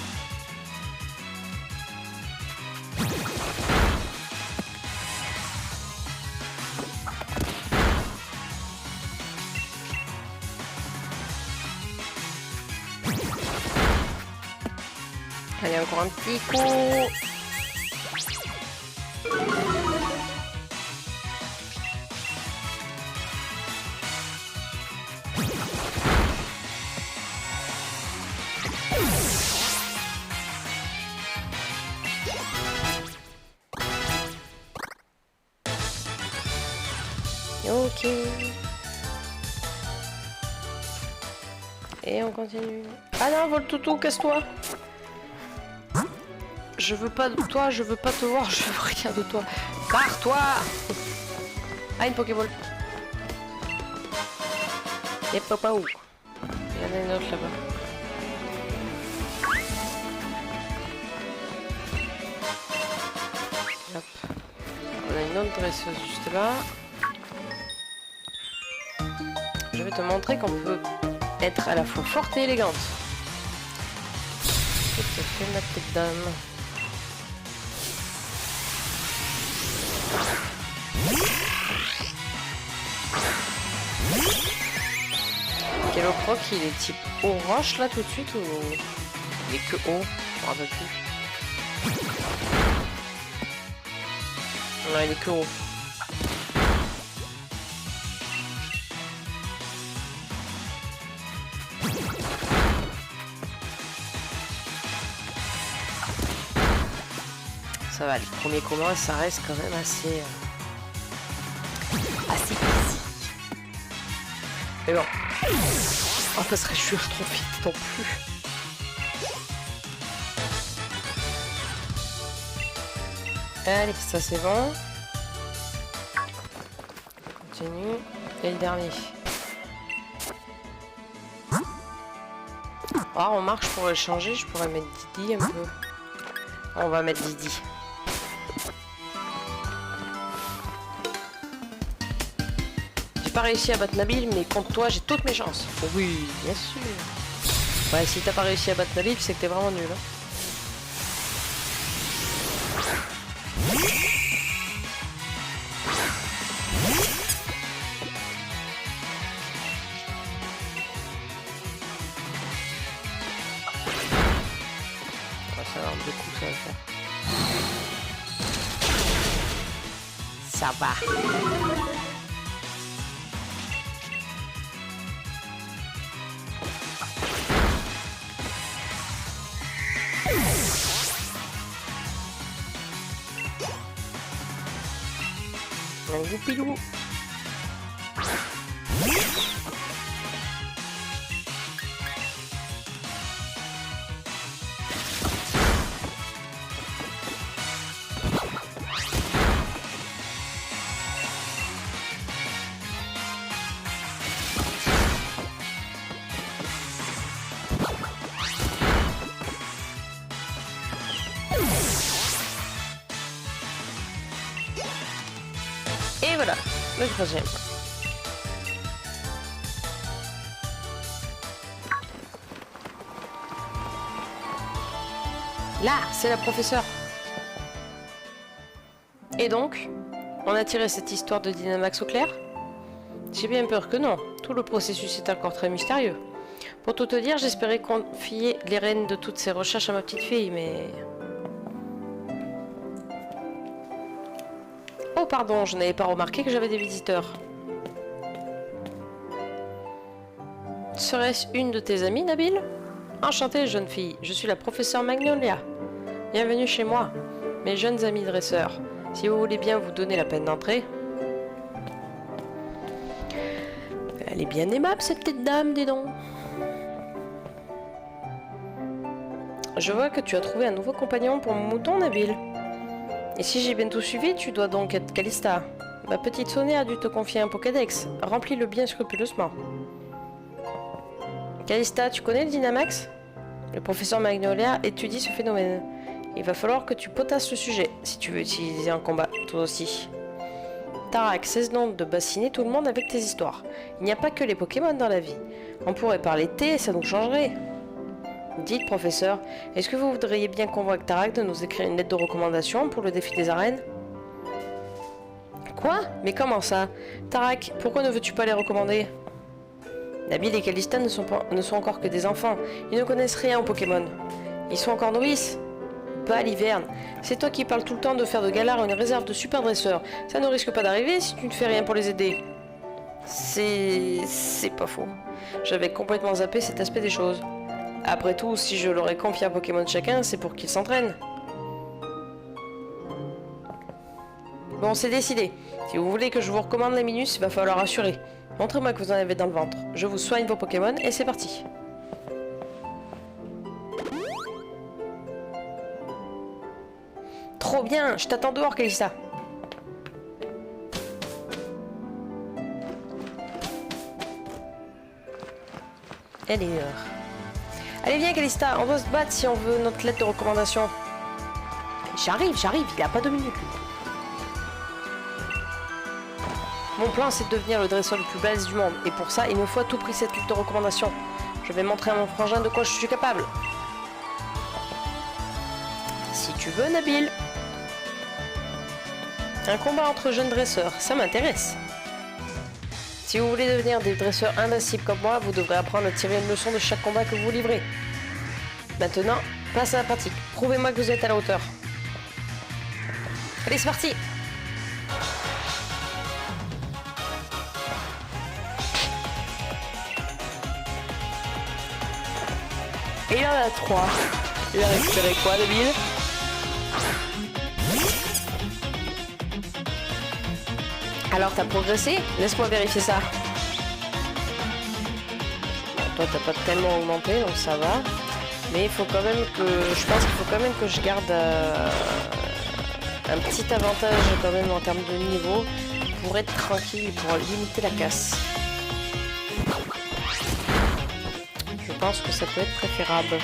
Allez, encore un petit coup. Ok. Et on continue. Ah non, vol toutou, casse-toi. Je veux pas de toi, je veux pas te voir, je veux rien de toi. Barre-toi. Ah, une Pokéball. Et papa où? Il y en a une autre là-bas. Hop. On a une autre dresseuse juste là. Je vais te montrer qu'on peut être à la fois forte et élégante. Tout à fait, ma petite dame. Kelloproc, il est type eau roche là tout de suite ou il est que eau? Je me rappelle plus. Non, il est que eau. Ça va, les premiers combats, ça reste quand même assez easy. Mais bon. Oh, ça serait sûr trop vite non plus. Allez, ça c'est bon. Continue. Et le dernier. Ah, on marche pour le changer, je pourrais mettre Didi un peu. On va mettre Didi. J'ai pas réussi à battre Nabil, mais contre toi, j'ai toutes mes chances. Oh oui, bien sûr. Ouais, si t'as pas réussi à battre Nabil, c'est que t'es vraiment nul. Hein. Ça va, deux coups, ça va faire. Ça va. Un goupilou. Et voilà, le troisième. Là, c'est la professeure. Et donc, on a tiré cette histoire de Dynamax au clair? J'ai bien peur que non. Tout le processus est encore très mystérieux. Pour tout te dire, j'espérais confier les rênes de toutes ces recherches à ma petite fille, mais... Oh pardon, je n'avais pas remarqué que j'avais des visiteurs. Serait-ce une de tes amies, Nabil? Enchantée, jeune fille. Je suis la professeure Magnolia. Bienvenue chez moi. Mes jeunes amis dresseurs, si vous voulez bien vous donner la peine d'entrer. Elle est bien aimable cette petite dame, dis donc. Je vois que tu as trouvé un nouveau compagnon pour mon mouton, Nabil. Et si j'ai bien tout suivi, tu dois donc être Calista. Ma petite Sonia a dû te confier un Pokédex. Remplis-le bien scrupuleusement. Calista, tu connais le Dynamax? Le professeur Magnolia étudie ce phénomène. Il va falloir que tu potasses le sujet, si tu veux utiliser en combat, toi aussi. Tarak, cesse donc de bassiner tout le monde avec tes histoires. Il n'y a pas que les Pokémon dans la vie. On pourrait parler thé, ça nous changerait. Dites, professeur, est-ce que vous voudriez bien convaincre Tarak de nous écrire une lettre de recommandation pour le défi des arènes? Quoi? Mais comment ça? Tarak, pourquoi ne veux-tu pas les recommander? Nabil et Calista ne sont encore que des enfants. Ils ne connaissent rien aux Pokémon. Ils sont encore novices. Pas l'hiverne. C'est toi qui parles tout le temps de faire de Galar une réserve de super dresseurs. Ça ne risque pas d'arriver si tu ne fais rien pour les aider. C'est pas faux. J'avais complètement zappé cet aspect des choses. Après tout, si je leur ai confié un Pokémon chacun, c'est pour qu'ils s'entraînent. Bon, c'est décidé. Si vous voulez que je vous recommande les Minus, il va falloir assurer. Montrez-moi que vous en avez dans le ventre. Je vous soigne vos Pokémon et c'est parti. Trop bien, je t'attends dehors, Calista. Elle est l'heure. Allez, viens, Calista, on doit se battre si on veut notre lettre de recommandation. J'arrive, il a pas 2 minutes, lui. Mon plan, c'est de devenir le dresseur le plus balèze du monde. Et pour ça, il me faut à tout prix cette lettre de recommandation. Je vais montrer à mon frangin de quoi je suis capable. Si tu veux, Nabil. Un combat entre jeunes dresseurs, ça m'intéresse. Si vous voulez devenir des dresseurs invincibles comme moi, vous devrez apprendre à tirer une leçon de chaque combat que vous livrez. Maintenant, passe à la pratique. Prouvez-moi que vous êtes à la hauteur. Allez, c'est parti! Et il en a 3. Il a récupéré quoi, Nabil? Alors, t'as progressé? Laisse-moi vérifier ça. Bon, toi, t'as pas tellement augmenté, donc ça va. Mais il faut quand même que... Je pense qu'il faut quand même que je garde un petit avantage quand même en termes de niveau pour être tranquille et pour limiter la casse. Je pense que ça peut être préférable.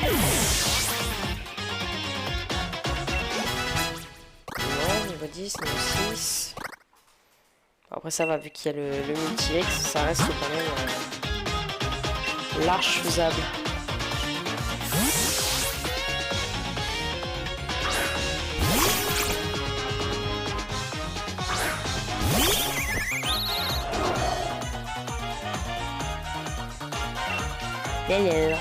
Non, niveau 10, niveau 6... Après ça va, vu qu'il y a le multi-ex, ça reste quand même large faisable. Belle.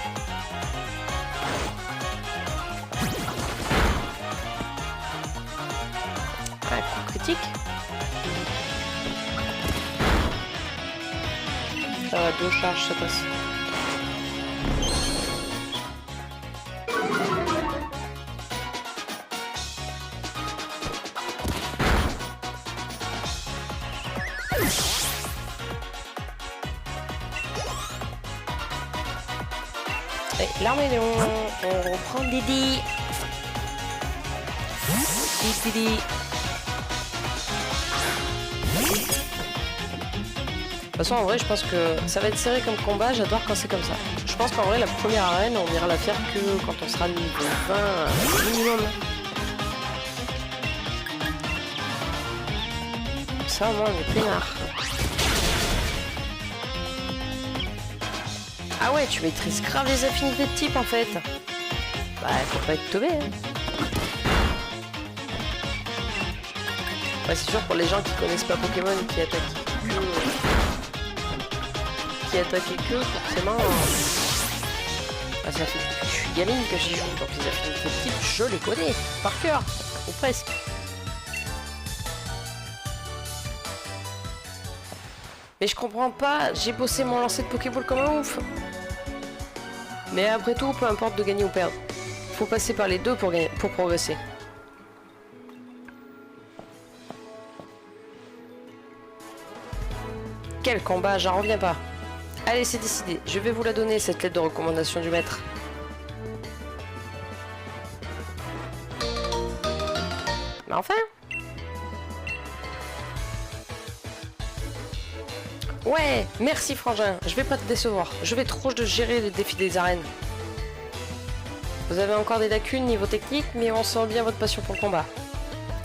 Un coup critique. Ça va, 2 charges, ça passe. Et l'arméléon, on reprend Didi. Didi. De toute façon, en vrai, je pense que ça va être serré comme combat. J'adore quand c'est comme ça. Je pense qu'en vrai, la première arène, on ira la faire que quand on sera niveau 20 minimum. Ça, au moins, on est peinard. Ah ouais, tu maîtrises grave les affinités de type, en fait. Bah, faut pas être teubé, hein. Ouais, c'est sûr, pour les gens qui connaissent pas Pokémon et qui attaquent que forcément bah, ça fait je suis gamine que j'y joue, donc les affinités de type je les connais par cœur ou presque. Mais je comprends pas, j'ai bossé mon lancer de Pokéball comme un ouf, mais après tout peu importe de gagner ou perdre, faut passer par les deux pour progresser. Quel combat, j'en reviens pas. Allez, c'est décidé. Je vais vous la donner, cette lettre de recommandation du maître. Mais enfin. Ouais, merci Frangin. Je vais pas te décevoir. Je vais trop gérer les défis des arènes. Vous avez encore des lacunes niveau technique, mais on sent bien votre passion pour le combat.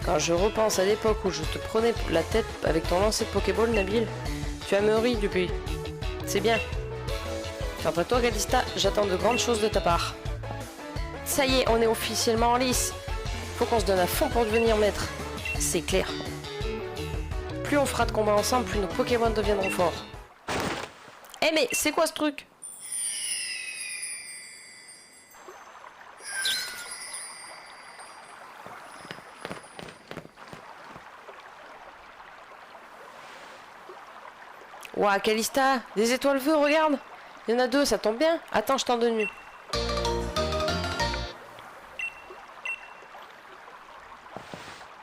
Quand je repense à l'époque où je te prenais la tête avec ton lancer de Pokéball, Nabil, tu as mûri depuis. C'est bien. Quant à toi, Calista, j'attends de grandes choses de ta part. Ça y est, on est officiellement en lice. Faut qu'on se donne à fond pour devenir maître. C'est clair. Plus on fera de combats ensemble, plus nos Pokémon deviendront forts. Eh mais, c'est quoi ce truc? Ouah, Calista, des étoiles feu, regarde. Il y en a deux, ça tombe bien. Attends, je t'en donne une.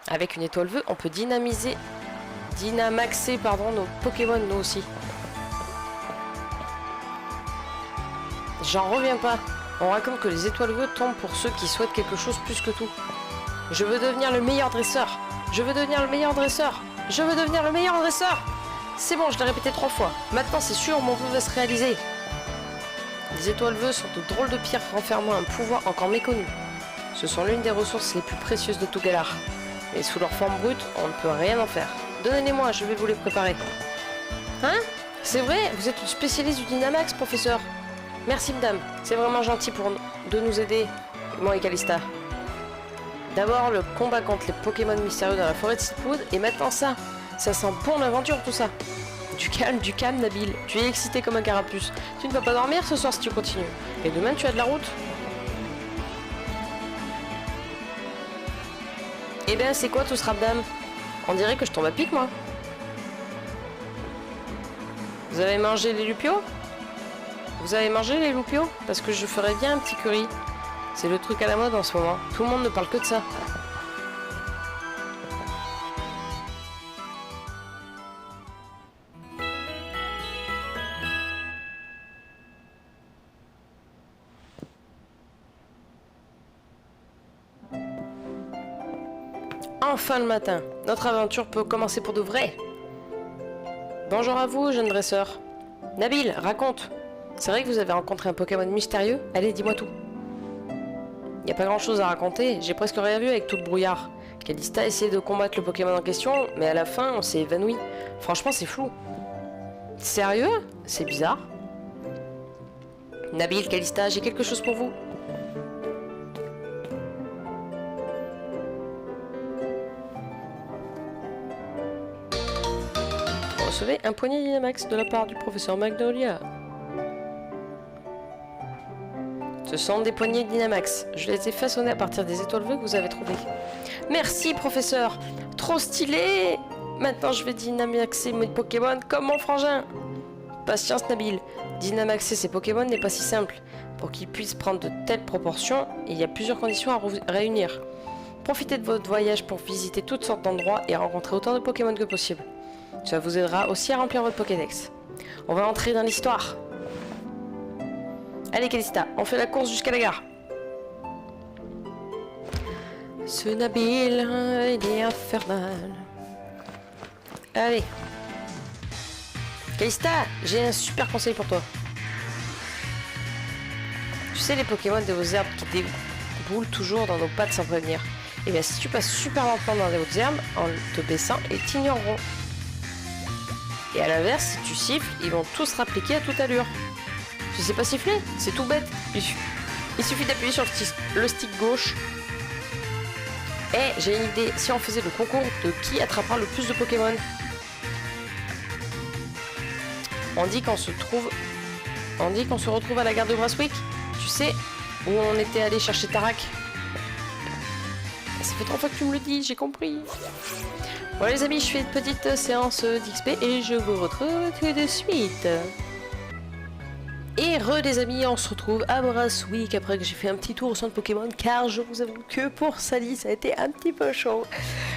Avec une étoile vœu, on peut dynamaxer nos Pokémon, nous aussi. J'en reviens pas. On raconte que les étoiles vœux tombent pour ceux qui souhaitent quelque chose plus que tout. Je veux devenir le meilleur dresseur. Je veux devenir le meilleur dresseur. Je veux devenir le meilleur dresseur. C'est bon, je l'ai répété 3 fois. Maintenant, c'est sûr, mon vœu va se réaliser. Les étoiles vœux sont de drôles de pierres renfermant un pouvoir encore méconnu. Ce sont l'une des ressources les plus précieuses de tout Galar. Mais sous leur forme brute, on ne peut rien en faire. Donnez-les-moi, je vais vous les préparer. Hein? C'est vrai? Vous êtes une spécialiste du Dynamax, professeur? Merci, madame. C'est vraiment gentil de nous aider, moi et Calista. D'abord, le combat contre les Pokémon mystérieux dans la forêt de Silpwood, et maintenant ça. Ça sent bon l'aventure, tout ça. Du calme, Nabil. Tu es excité comme un carapuce. Tu ne vas pas dormir ce soir si tu continues. Et demain, tu as de la route. Eh ben, c'est quoi tout ce rap-dame? On dirait que je tombe à pic, moi. Vous avez mangé les Lupios? Vous avez mangé les Lupios? Parce que je ferais bien un petit curry. C'est le truc à la mode en ce moment. Tout le monde ne parle que de ça. Enfin le matin, notre aventure peut commencer pour de vrai. Bonjour à vous, jeune dresseur. Nabil, raconte. C'est vrai que vous avez rencontré un Pokémon mystérieux? Allez, dis-moi tout. Y a pas grand chose à raconter, j'ai presque rien vu avec tout le brouillard. Calista a essayé de combattre le Pokémon en question, mais à la fin, on s'est évanoui. Franchement, c'est flou. Sérieux? C'est bizarre. Nabil, Calista, j'ai quelque chose pour vous. Vous recevez un poignet Dynamax de la part du professeur Magnolia. Ce sont des poignées Dynamax. Je les ai façonnés à partir des étoiles vœux que vous avez trouvées. Merci, professeur. Trop stylé. Maintenant, je vais Dynamaxer mes Pokémon comme mon frangin. Patience, Nabil. Dynamaxer ces Pokémon n'est pas si simple. Pour qu'ils puissent prendre de telles proportions, il y a plusieurs conditions à réunir. Profitez de votre voyage pour visiter toutes sortes d'endroits et rencontrer autant de Pokémon que possible. Ça vous aidera aussi à remplir votre Pokédex. On va entrer dans l'histoire. Allez, Calista, on fait la course jusqu'à la gare. Ce Nabil, il est infernal. Allez. Calista, j'ai un super conseil pour toi. Tu sais les Pokémon de vos herbes qui déboulent toujours dans nos pattes sans prévenir. Et bien si tu passes super lentement dans les hautes herbes, en te baissant, ils t'ignoreront. Et à l'inverse, si tu siffles, ils vont tous rappliquer à toute allure. Tu sais pas siffler? C'est tout bête. Il suffit d'appuyer sur le stick gauche. Et j'ai une idée, si on faisait le concours de qui attrapera le plus de Pokémon. On dit qu'on se retrouve à la gare de Brasswick. Tu sais, où on était allé chercher Tarak. Ça fait 3 fois que tu me le dis, j'ai compris. Bon les amis, je fais une petite séance d'XP et je vous retrouve tout de suite. Et les amis, on se retrouve à Brasswick après que j'ai fait un petit tour au centre Pokémon, car je vous avoue que pour Sally ça a été un petit peu chaud.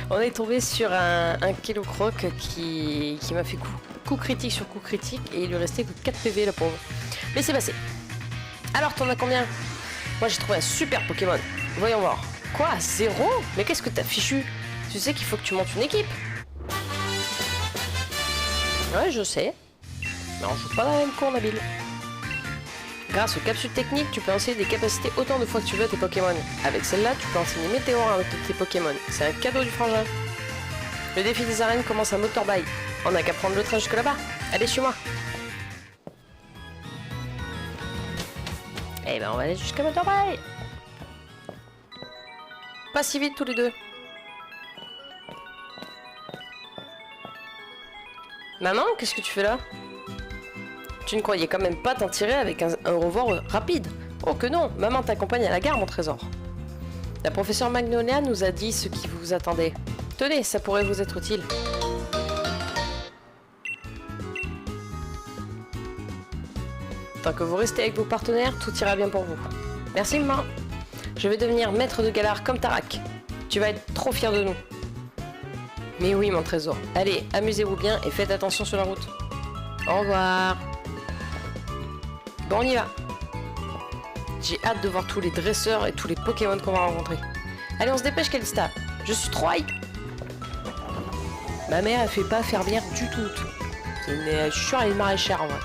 On est tombé sur un Kellocroc qui m'a fait coup critique sur coup critique et il lui restait que 4 PV la pauvre. Mais c'est passé. Alors t'en as combien? Moi j'ai trouvé un super Pokémon. Voyons voir. Quoi? 0? Mais qu'est-ce que t'as fichu? Tu sais qu'il faut que tu montes une équipe. Ouais, je sais. Mais on joue pas dans la même cour, Nabil. Grâce aux capsules techniques, tu peux enseigner des capacités autant de fois que tu veux à tes Pokémon. Avec celle-là, tu peux enseigner Météor avec tes Pokémon. C'est un cadeau du frangin. Le défi des arènes commence à Motorbike. On n'a qu'à prendre le train jusque là-bas. Allez, suis-moi. Eh ben, on va aller jusqu'à Motorbike. Pas si vite tous les deux. Maman, qu'est-ce que tu fais là? Tu ne croyais quand même pas t'en tirer avec un revoir rapide? Oh que non, maman t'accompagne à la gare, mon trésor. La professeure Magnolia nous a dit ce qui vous attendait. Tenez, ça pourrait vous être utile. Tant que vous restez avec vos partenaires, tout ira bien pour vous. Merci, maman. Je vais devenir maître de Galar comme Tarak. Tu vas être trop fier de nous. Mais oui, mon trésor. Allez, amusez-vous bien et faites attention sur la route. Au revoir. Bon, on y va. J'ai hâte de voir tous les dresseurs et tous les Pokémon qu'on va rencontrer. Allez, on se dépêche, Calista. Je suis trop hype. Ma mère, elle fait pas fermière du tout. Je suis sûre, elle est maraîchère, en vrai.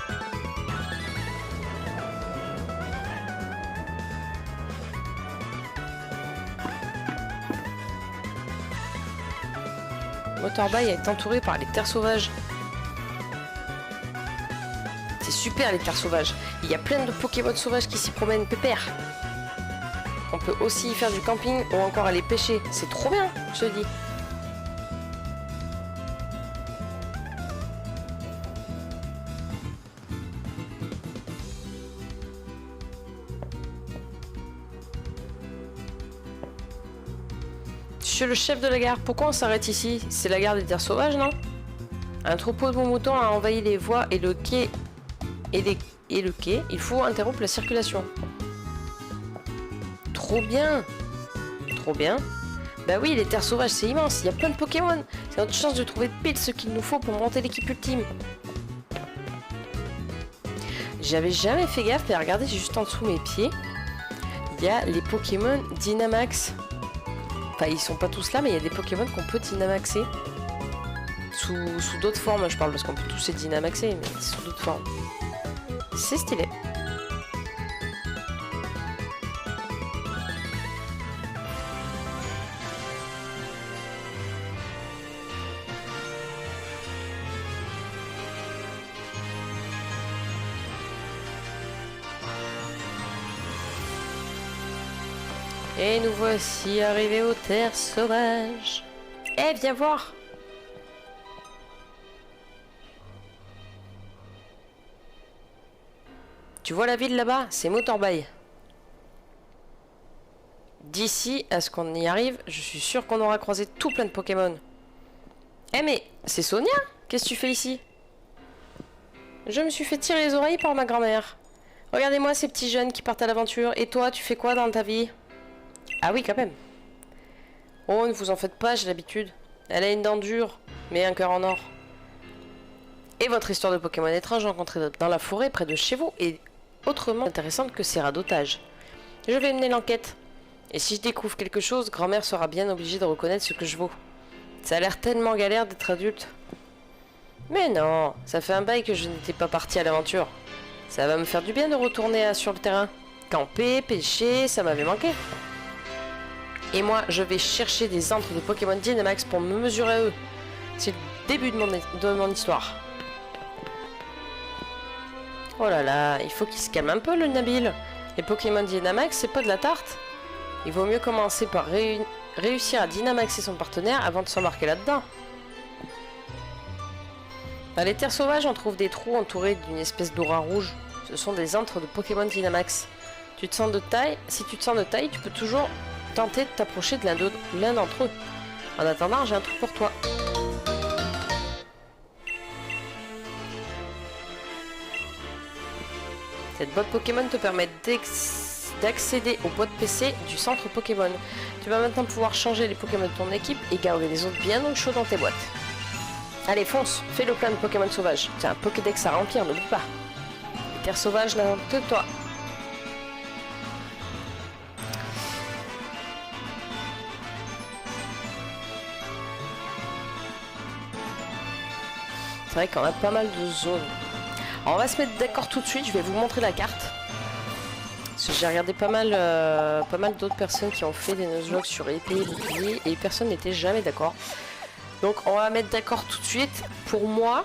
Motorbike est entouré par les terres sauvages. C'est super les terres sauvages. Il y a plein de Pokémon sauvages qui s'y promènent pépère. On peut aussi y faire du camping ou encore aller pêcher. C'est trop bien, je te dis. Je suis le chef de la gare. Pourquoi on s'arrête ici? C'est la gare des terres sauvages, non? Un troupeau de moutons a envahi les voies et le quai. Il faut interrompre la circulation. Trop bien. Trop bien. Bah oui, les terres sauvages, c'est immense. Il y a plein de Pokémon. C'est notre chance de trouver pile ce qu'il nous faut pour monter l'équipe ultime. J'avais jamais fait gaffe, mais regardez, juste en dessous de mes pieds, il y a les Pokémon Dynamax. Enfin, ils sont pas tous là, mais il y a des Pokémon qu'on peut Dynamaxer. Sous d'autres formes, je parle, parce qu'on peut tous les Dynamaxer, mais sous d'autres formes. C'est stylé. Et nous voici arrivés aux terres sauvages. Eh, viens voir! Tu vois la ville là-bas? C'est Motorbike. D'ici à ce qu'on y arrive, je suis sûr qu'on aura croisé tout plein de Pokémon. Eh mais, c'est Sonia? Qu'est-ce que tu fais ici? Je me suis fait tirer les oreilles par ma grand-mère. Regardez-moi ces petits jeunes qui partent à l'aventure. Et toi, tu fais quoi dans ta vie? Ah oui, quand même. Oh, ne vous en faites pas, j'ai l'habitude. Elle a une dent dure, mais un cœur en or. Et votre histoire de Pokémon étrange rencontrée dans la forêt près de chez vous est autrement intéressante que ces radotages. Je vais mener l'enquête. Et si je découvre quelque chose, grand-mère sera bien obligée de reconnaître ce que je vaux. Ça a l'air tellement galère d'être adulte. Mais non, ça fait un bail que je n'étais pas partie à l'aventure. Ça va me faire du bien de retourner sur le terrain. Camper, pêcher, ça m'avait manqué. Et moi, je vais chercher des antres de Pokémon Dynamax pour me mesurer à eux. C'est le début de mon histoire. Oh là là, il faut qu'il se calme un peu le Nabil. Les Pokémon Dynamax, c'est pas de la tarte. Il vaut mieux commencer par réussir à Dynamaxer son partenaire avant de s'embarquer là-dedans. Dans les terres sauvages, on trouve des trous entourés d'une espèce d'aura rouge. Ce sont des antres de Pokémon Dynamax. Tu te sens de taille? Si tu te sens de taille, tu peux toujours tenter de t'approcher de l'un d'entre eux. En attendant, j'ai un truc pour toi. Cette boîte Pokémon te permet d'accéder aux boîtes PC du centre Pokémon. Tu vas maintenant pouvoir changer les Pokémon de ton équipe et garder les autres bien au chaud dans tes boîtes. Allez, fonce, fais le plein de Pokémon sauvages. C'est un Pokédex à remplir, n'oublie pas. Les terres sauvages n'attendent que toi. C'est vrai qu'on a pas mal de zones. Alors on va se mettre d'accord tout de suite, je vais vous montrer la carte. Parce que j'ai regardé pas mal d'autres personnes qui ont fait des nuzlocke sur épée et bouclier et personne n'était jamais d'accord. Donc on va mettre d'accord tout de suite. Pour moi,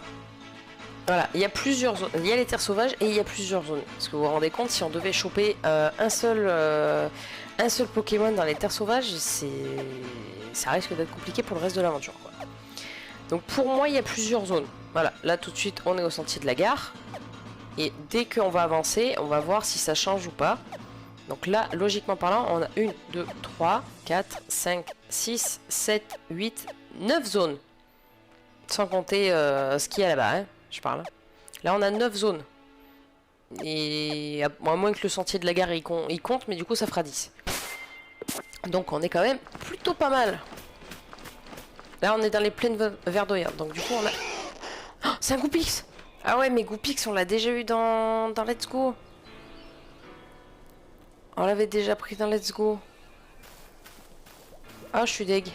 voilà, il y a plusieurs zones. Il y a les terres sauvages et il y a plusieurs zones. Parce que vous vous rendez compte, si on devait choper un seul Pokémon dans les terres sauvages, ça risque d'être compliqué pour le reste de l'aventure. Donc pour moi, il y a plusieurs zones. Voilà, là tout de suite, on est au sentier de la gare. Et dès qu'on va avancer, on va voir si ça change ou pas. Donc là, logiquement parlant, on a 1, 2, 3, 4, 5, 6, 7, 8, 9 zones. Sans compter ce qu'il y a là-bas, hein, je parle. Là, on a 9 zones. Et à moins que le sentier de la gare il compte, mais du coup, ça fera 10. Donc on est quand même plutôt pas mal. Là, on est dans les plaines verdoyantes. Donc du coup, on a... Oh, c'est un Goupix! Ah ouais, mais Goupix, on l'a déjà eu dans Let's Go. On l'avait déjà pris dans Let's Go. Ah, je suis deg.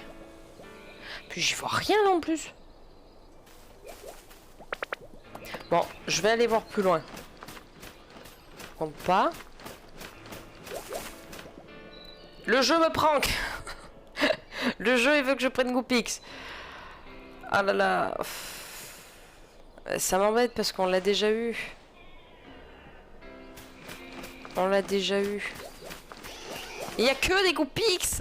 Puis j'y vois rien là en plus. Bon, je vais aller voir plus loin. Compte pas. Le jeu me prank. Le jeu, il veut que je prenne Goupix. Ah là là. Ça m'embête parce qu'on l'a déjà eu. On l'a déjà eu. Il n'y a que des Goupix.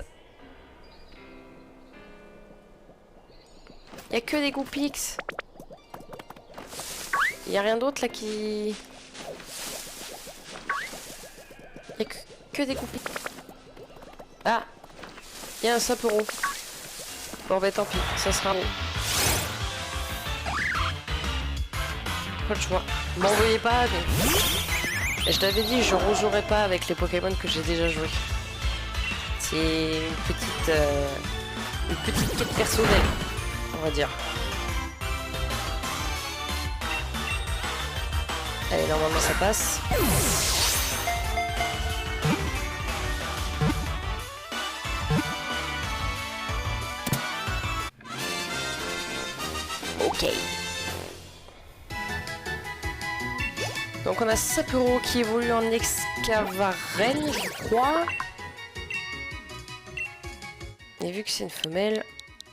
Il n'y a que des Goupix. Il n'y a rien d'autre là qui... Il n'y a que des Goupix. Ah, il y a un Sapero. Bon bah tant pis, ça sera... Pas le choix. M'envoyez pas, mais... Je t'avais dit, je rejouerai pas avec les Pokémon que j'ai déjà joué. C'est une petite quête personnelle, on va dire. Allez, normalement ça passe. Ok. Donc on a Sapero qui évolue en Escavarenne, je crois. Et vu que c'est une femelle,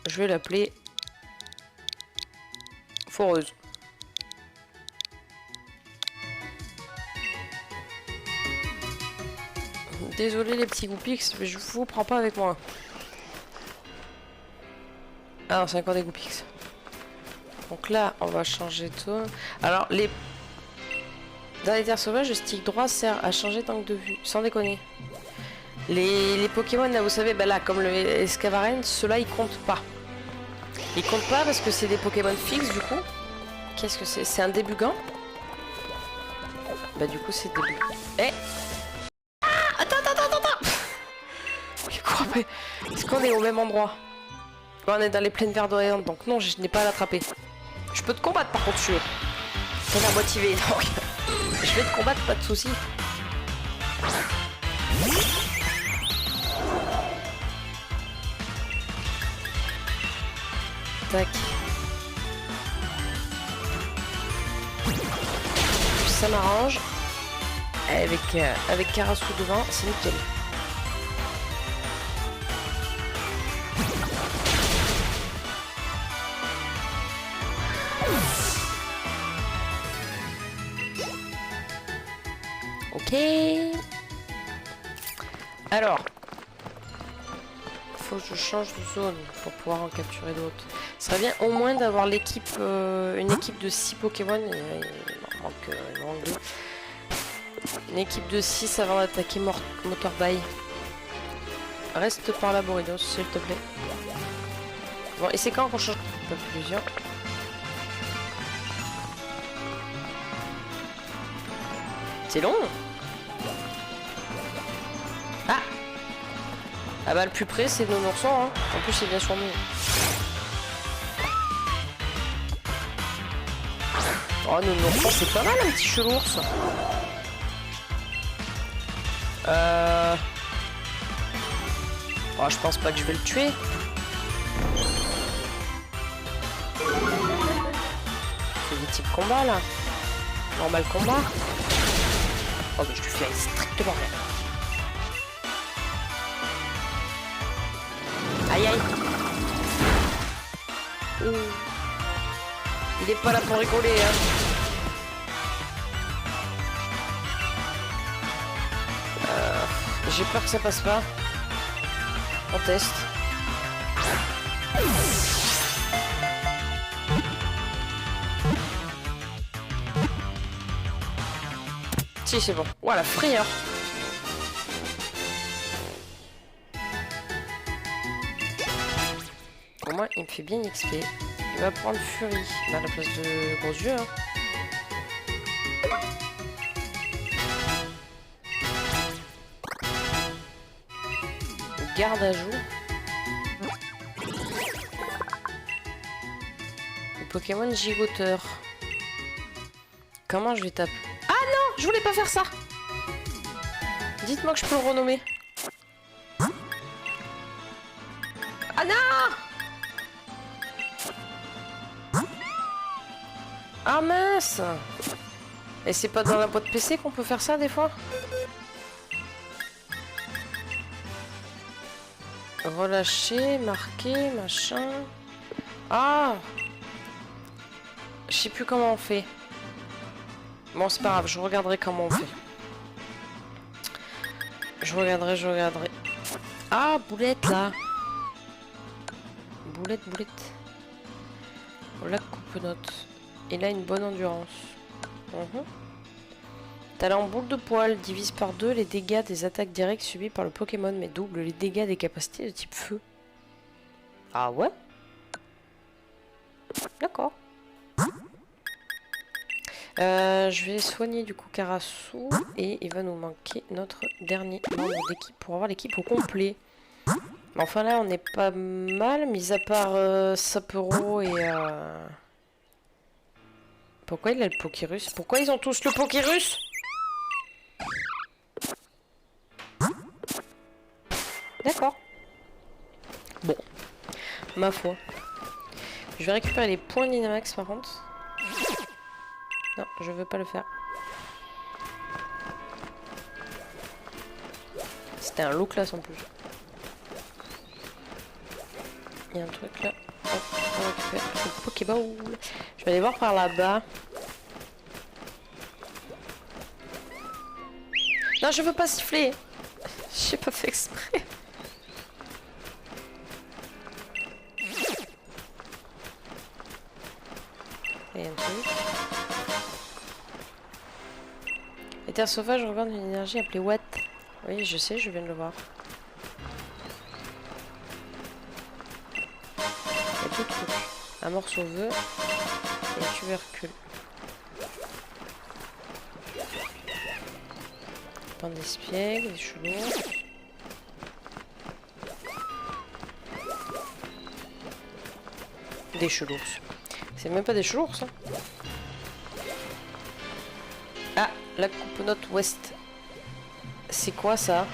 je vais l'appeler Foreuse. Désolé les petits Goupix, mais je vous prends pas avec moi. Ah non, c'est encore des Goupix. Donc là, on va changer tout. Alors, dans les terres sauvages, le stick droit sert à changer d'angle de vue, sans déconner. Les Pokémon, là, vous savez, bah là, comme le Escavarenne, ceux-là, ils comptent pas. Ils comptent pas parce que c'est des Pokémon fixes, du coup. Qu'est-ce que c'est? C'est un débugant? Bah, du coup, c'est débugant. Eh! Attends! Est-ce qu'on est au même endroit? On est dans les plaines verdoyantes, donc non, je n'ai pas à l'attraper. Je peux te combattre, par contre, si tu veux. T'as l'air motivé, donc... Je vais te combattre, pas de soucis. Tac. Ça m'arrange. Avec Karasou devant, c'est nickel. Ok. Alors, faut que je change de zone pour pouvoir en capturer d'autres. Ce serait bien au moins d'avoir l'équipe, une équipe de 6 Pokémon. Il manque 2. Une équipe de 6 avant d'attaquer Motorball. Reste par là, Boridos, s'il te plaît. Bon, et c'est quand qu'on change de plusieurs. C'est long. Ah. Ah bah le plus près c'est Nounourson hein. En plus c'est bien sur nous. Oh Nounourson c'est pas mal un petit chelours. Oh je pense pas que je vais le tuer. C'est des types combat là. Normal combat. Oh mais je lui fais strictement rien. Aïe aïe. Il est pas là pour rigoler hein. J'ai peur que ça passe pas. On teste. Si c'est bon. Ouah la frayeur. Au moins il me fait bien XP. Il va prendre Fury à la place de gros yeux. Hein. Garde à jour. Le Pokémon gigoteur. Comment je vais taper? Ah non, je voulais pas faire ça. Dites-moi que je peux le renommer. Ah non. Ah mince. Et c'est pas dans la boîte PC qu'on peut faire ça des fois? Relâcher, marquer, machin. Ah! Je sais plus comment on fait. Bon, c'est pas grave, je regarderai comment on fait. Je regarderai. Ah, boulette là! Boulette. Voilà, coupe-note. Il a une bonne endurance. Talent boule de poil divise par 2 les dégâts des attaques directes subies par le Pokémon, mais double les dégâts des capacités de type feu. Ah ouais? D'accord. Je vais soigner du coup Karasu et il va nous manquer notre dernier membre d'équipe pour avoir l'équipe au complet. Mais enfin là on est pas mal, mis à part Sapero et... Pourquoi il a le Pokérus? Pourquoi ils ont tous le Pokérus? D'accord. Bon. Ma foi. Je vais récupérer les points Dynamax par contre. Non, je veux pas le faire. C'était un low class en plus. Il y a un truc là. Hop, on récupère le Pokéball. Je vais aller voir par là-bas. Non, je veux pas siffler. J'ai pas fait exprès. Et un truc. Les terres sauvages regardent une énergie appelée Watt. Oui, je sais, je viens de le voir. Il y a tout truc. Un morceau vœu et un tubercule. Pain d'espiègle, des chelours. Des chelours. C'est même pas des chelours ça. Ah, la coupe-note ouest. C'est quoi ça?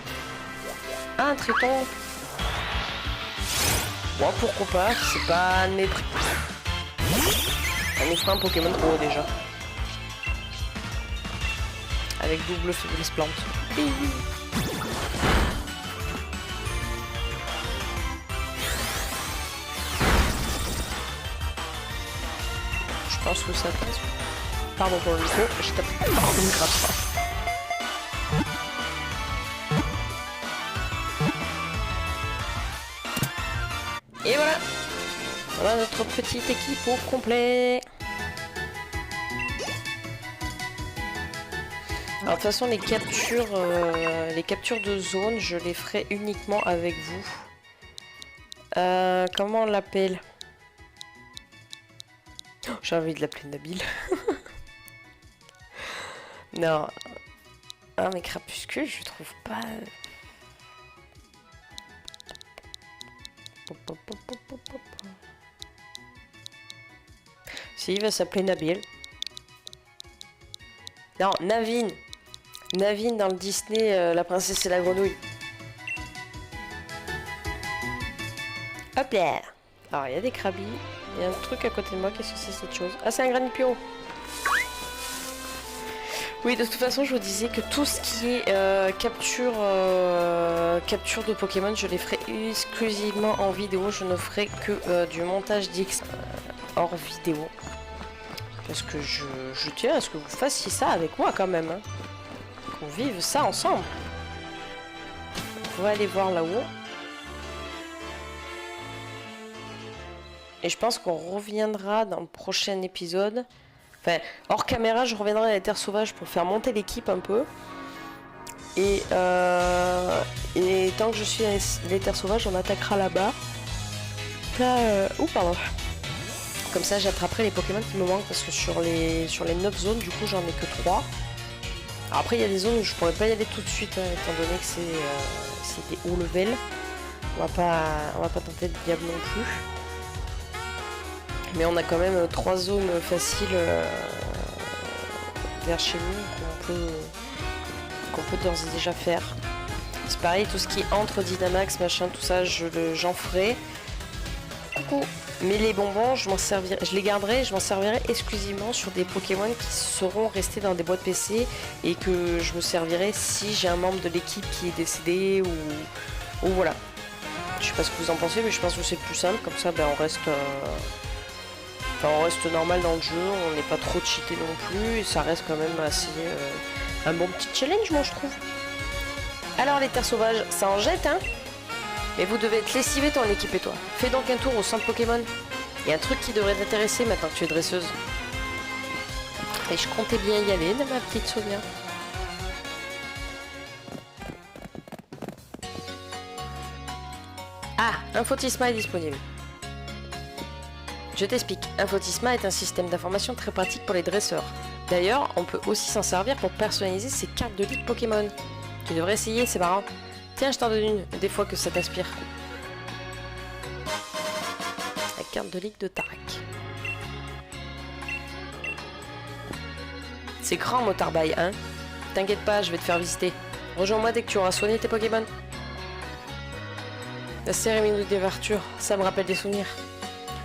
Ah, un triton. Bon, pourquoi pas, c'est pas un de mes prix. On nous fera un Pokémon pro déjà. Avec double faiblesse plante. Je pense que ça passe. Pardon pour le micro, je tape par le micro. Et voilà. Voilà notre petite équipe au complet. Alors de toute façon les captures de zone, je les ferai uniquement avec vous. Comment on l'appelle? Oh, j'ai envie de l'appeler Nabil. Non. Ah mais Crépuscule, je trouve pas... Si, il va s'appeler Nabil. Non, Naveen. Naveen dans le Disney, La princesse et la grenouille. Hop là. Alors, il y a des crabis. Il y a un truc à côté de moi. Qu'est-ce que c'est cette chose? Ah, c'est un granipio. Oui, de toute façon, je vous disais que tout ce qui est capture de Pokémon, je les ferai exclusivement en vidéo. Je ne ferai que du montage d'X hors vidéo. Parce que je tiens à ce que vous fassiez ça avec moi quand même. Hein. Qu'on vive ça ensemble. On va aller voir là-haut. Et je pense qu'on reviendra dans le prochain épisode. Enfin, hors caméra, je reviendrai à la Terre Sauvage pour faire monter l'équipe un peu. Et tant que je suis à les Terres Sauvages, on attaquera là-bas. Là, pardon. Comme ça, j'attraperai les Pokémon qui me manquent parce que sur les 9 zones, du coup, j'en ai que 3. Alors après, il y a des zones où je pourrais pas y aller tout de suite, hein, étant donné que c'est des hauts level. On va pas tenter le diable non plus. Mais on a quand même 3 zones faciles vers chez nous qu'on peut d'ores et déjà faire. C'est pareil, tout ce qui est entre Dynamax, machin, tout ça, j'en ferai. Coucou. Mais les bonbons, je les garderai, je m'en servirai exclusivement sur des Pokémon qui seront restés dans des boîtes PC et que je me servirai si j'ai un membre de l'équipe qui est décédé ou voilà. Je sais pas ce que vous en pensez, mais je pense que c'est plus simple, comme ça ben, on reste normal dans le jeu, on n'est pas trop cheaté non plus, et ça reste quand même assez un bon petit challenge, moi je trouve. Alors les terres sauvages, ça en jette, hein? Mais vous devez être lessivé ton équipe et toi. Fais donc un tour au centre Pokémon. Il y a un truc qui devrait t'intéresser maintenant que tu es dresseuse. Et je comptais bien y aller, ma petite Sonia. Ah, Infotisma est disponible. Je t'explique. Infotisma est un système d'information très pratique pour les dresseurs. D'ailleurs, on peut aussi s'en servir pour personnaliser ses cartes de ligue Pokémon. Tu devrais essayer, c'est marrant. Tiens, je t'en donne une, des fois que ça t'inspire. La carte de ligue de Tarak. C'est grand, Motarbaï, hein? T'inquiète pas, je vais te faire visiter. Rejoins-moi dès que tu auras soigné tes Pokémon. La cérémonie d'ouverture, ça me rappelle des souvenirs.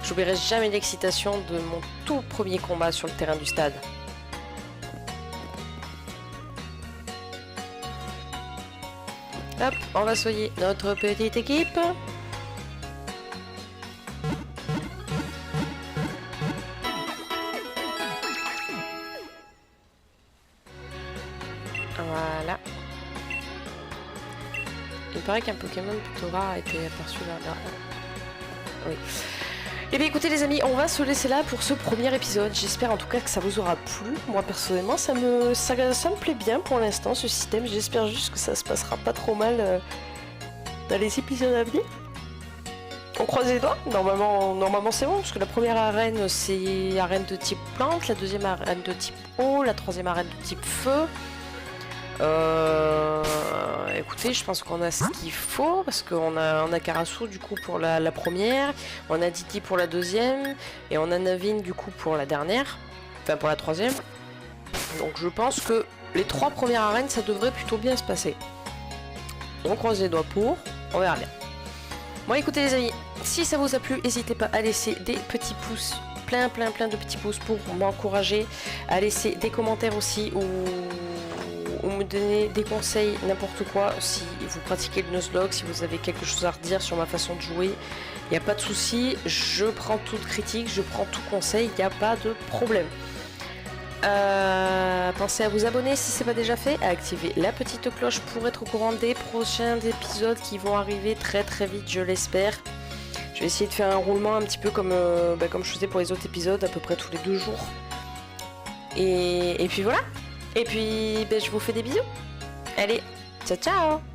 J'oublierai jamais l'excitation de mon tout premier combat sur le terrain du stade. Hop, on va soigner notre petite équipe. Voilà. Il paraît qu'un Pokémon plutôt rare a été aperçu là. Oui. Et bien écoutez les amis, on va se laisser là pour ce premier épisode. J'espère en tout cas que ça vous aura plu. Moi personnellement, ça me plaît bien pour l'instant ce système. J'espère juste que ça se passera pas trop mal dans les épisodes à venir. On croise les doigts. Normalement c'est bon, parce que la première arène c'est arène de type plante, la deuxième arène de type eau, la troisième arène de type feu. Écoutez, je pense qu'on a ce qu'il faut parce qu'on a Karasu du coup pour la première, on a Didi pour la deuxième et on a Naveen du coup pour la dernière, enfin pour la troisième. Donc je pense que les 3 premières arènes ça devrait plutôt bien se passer. On croise les doigts pour, on verra bien. Bon écoutez les amis, si ça vous a plu, n'hésitez pas à laisser des petits pouces, plein de petits pouces pour m'encourager, à laisser des commentaires aussi ou me donner des conseils, n'importe quoi, si vous pratiquez le Nuzlocke, si vous avez quelque chose à redire sur ma façon de jouer, il n'y a pas de souci, je prends toute critique, je prends tout conseil, il n'y a pas de problème. Pensez à vous abonner si ce n'est pas déjà fait, à activer la petite cloche pour être au courant des prochains épisodes qui vont arriver très vite, je l'espère. Je vais essayer de faire un roulement un petit peu comme je faisais pour les autres épisodes, à peu près tous les 2 jours. Et puis voilà. Et puis, je vous fais des bisous. Allez, ciao ciao!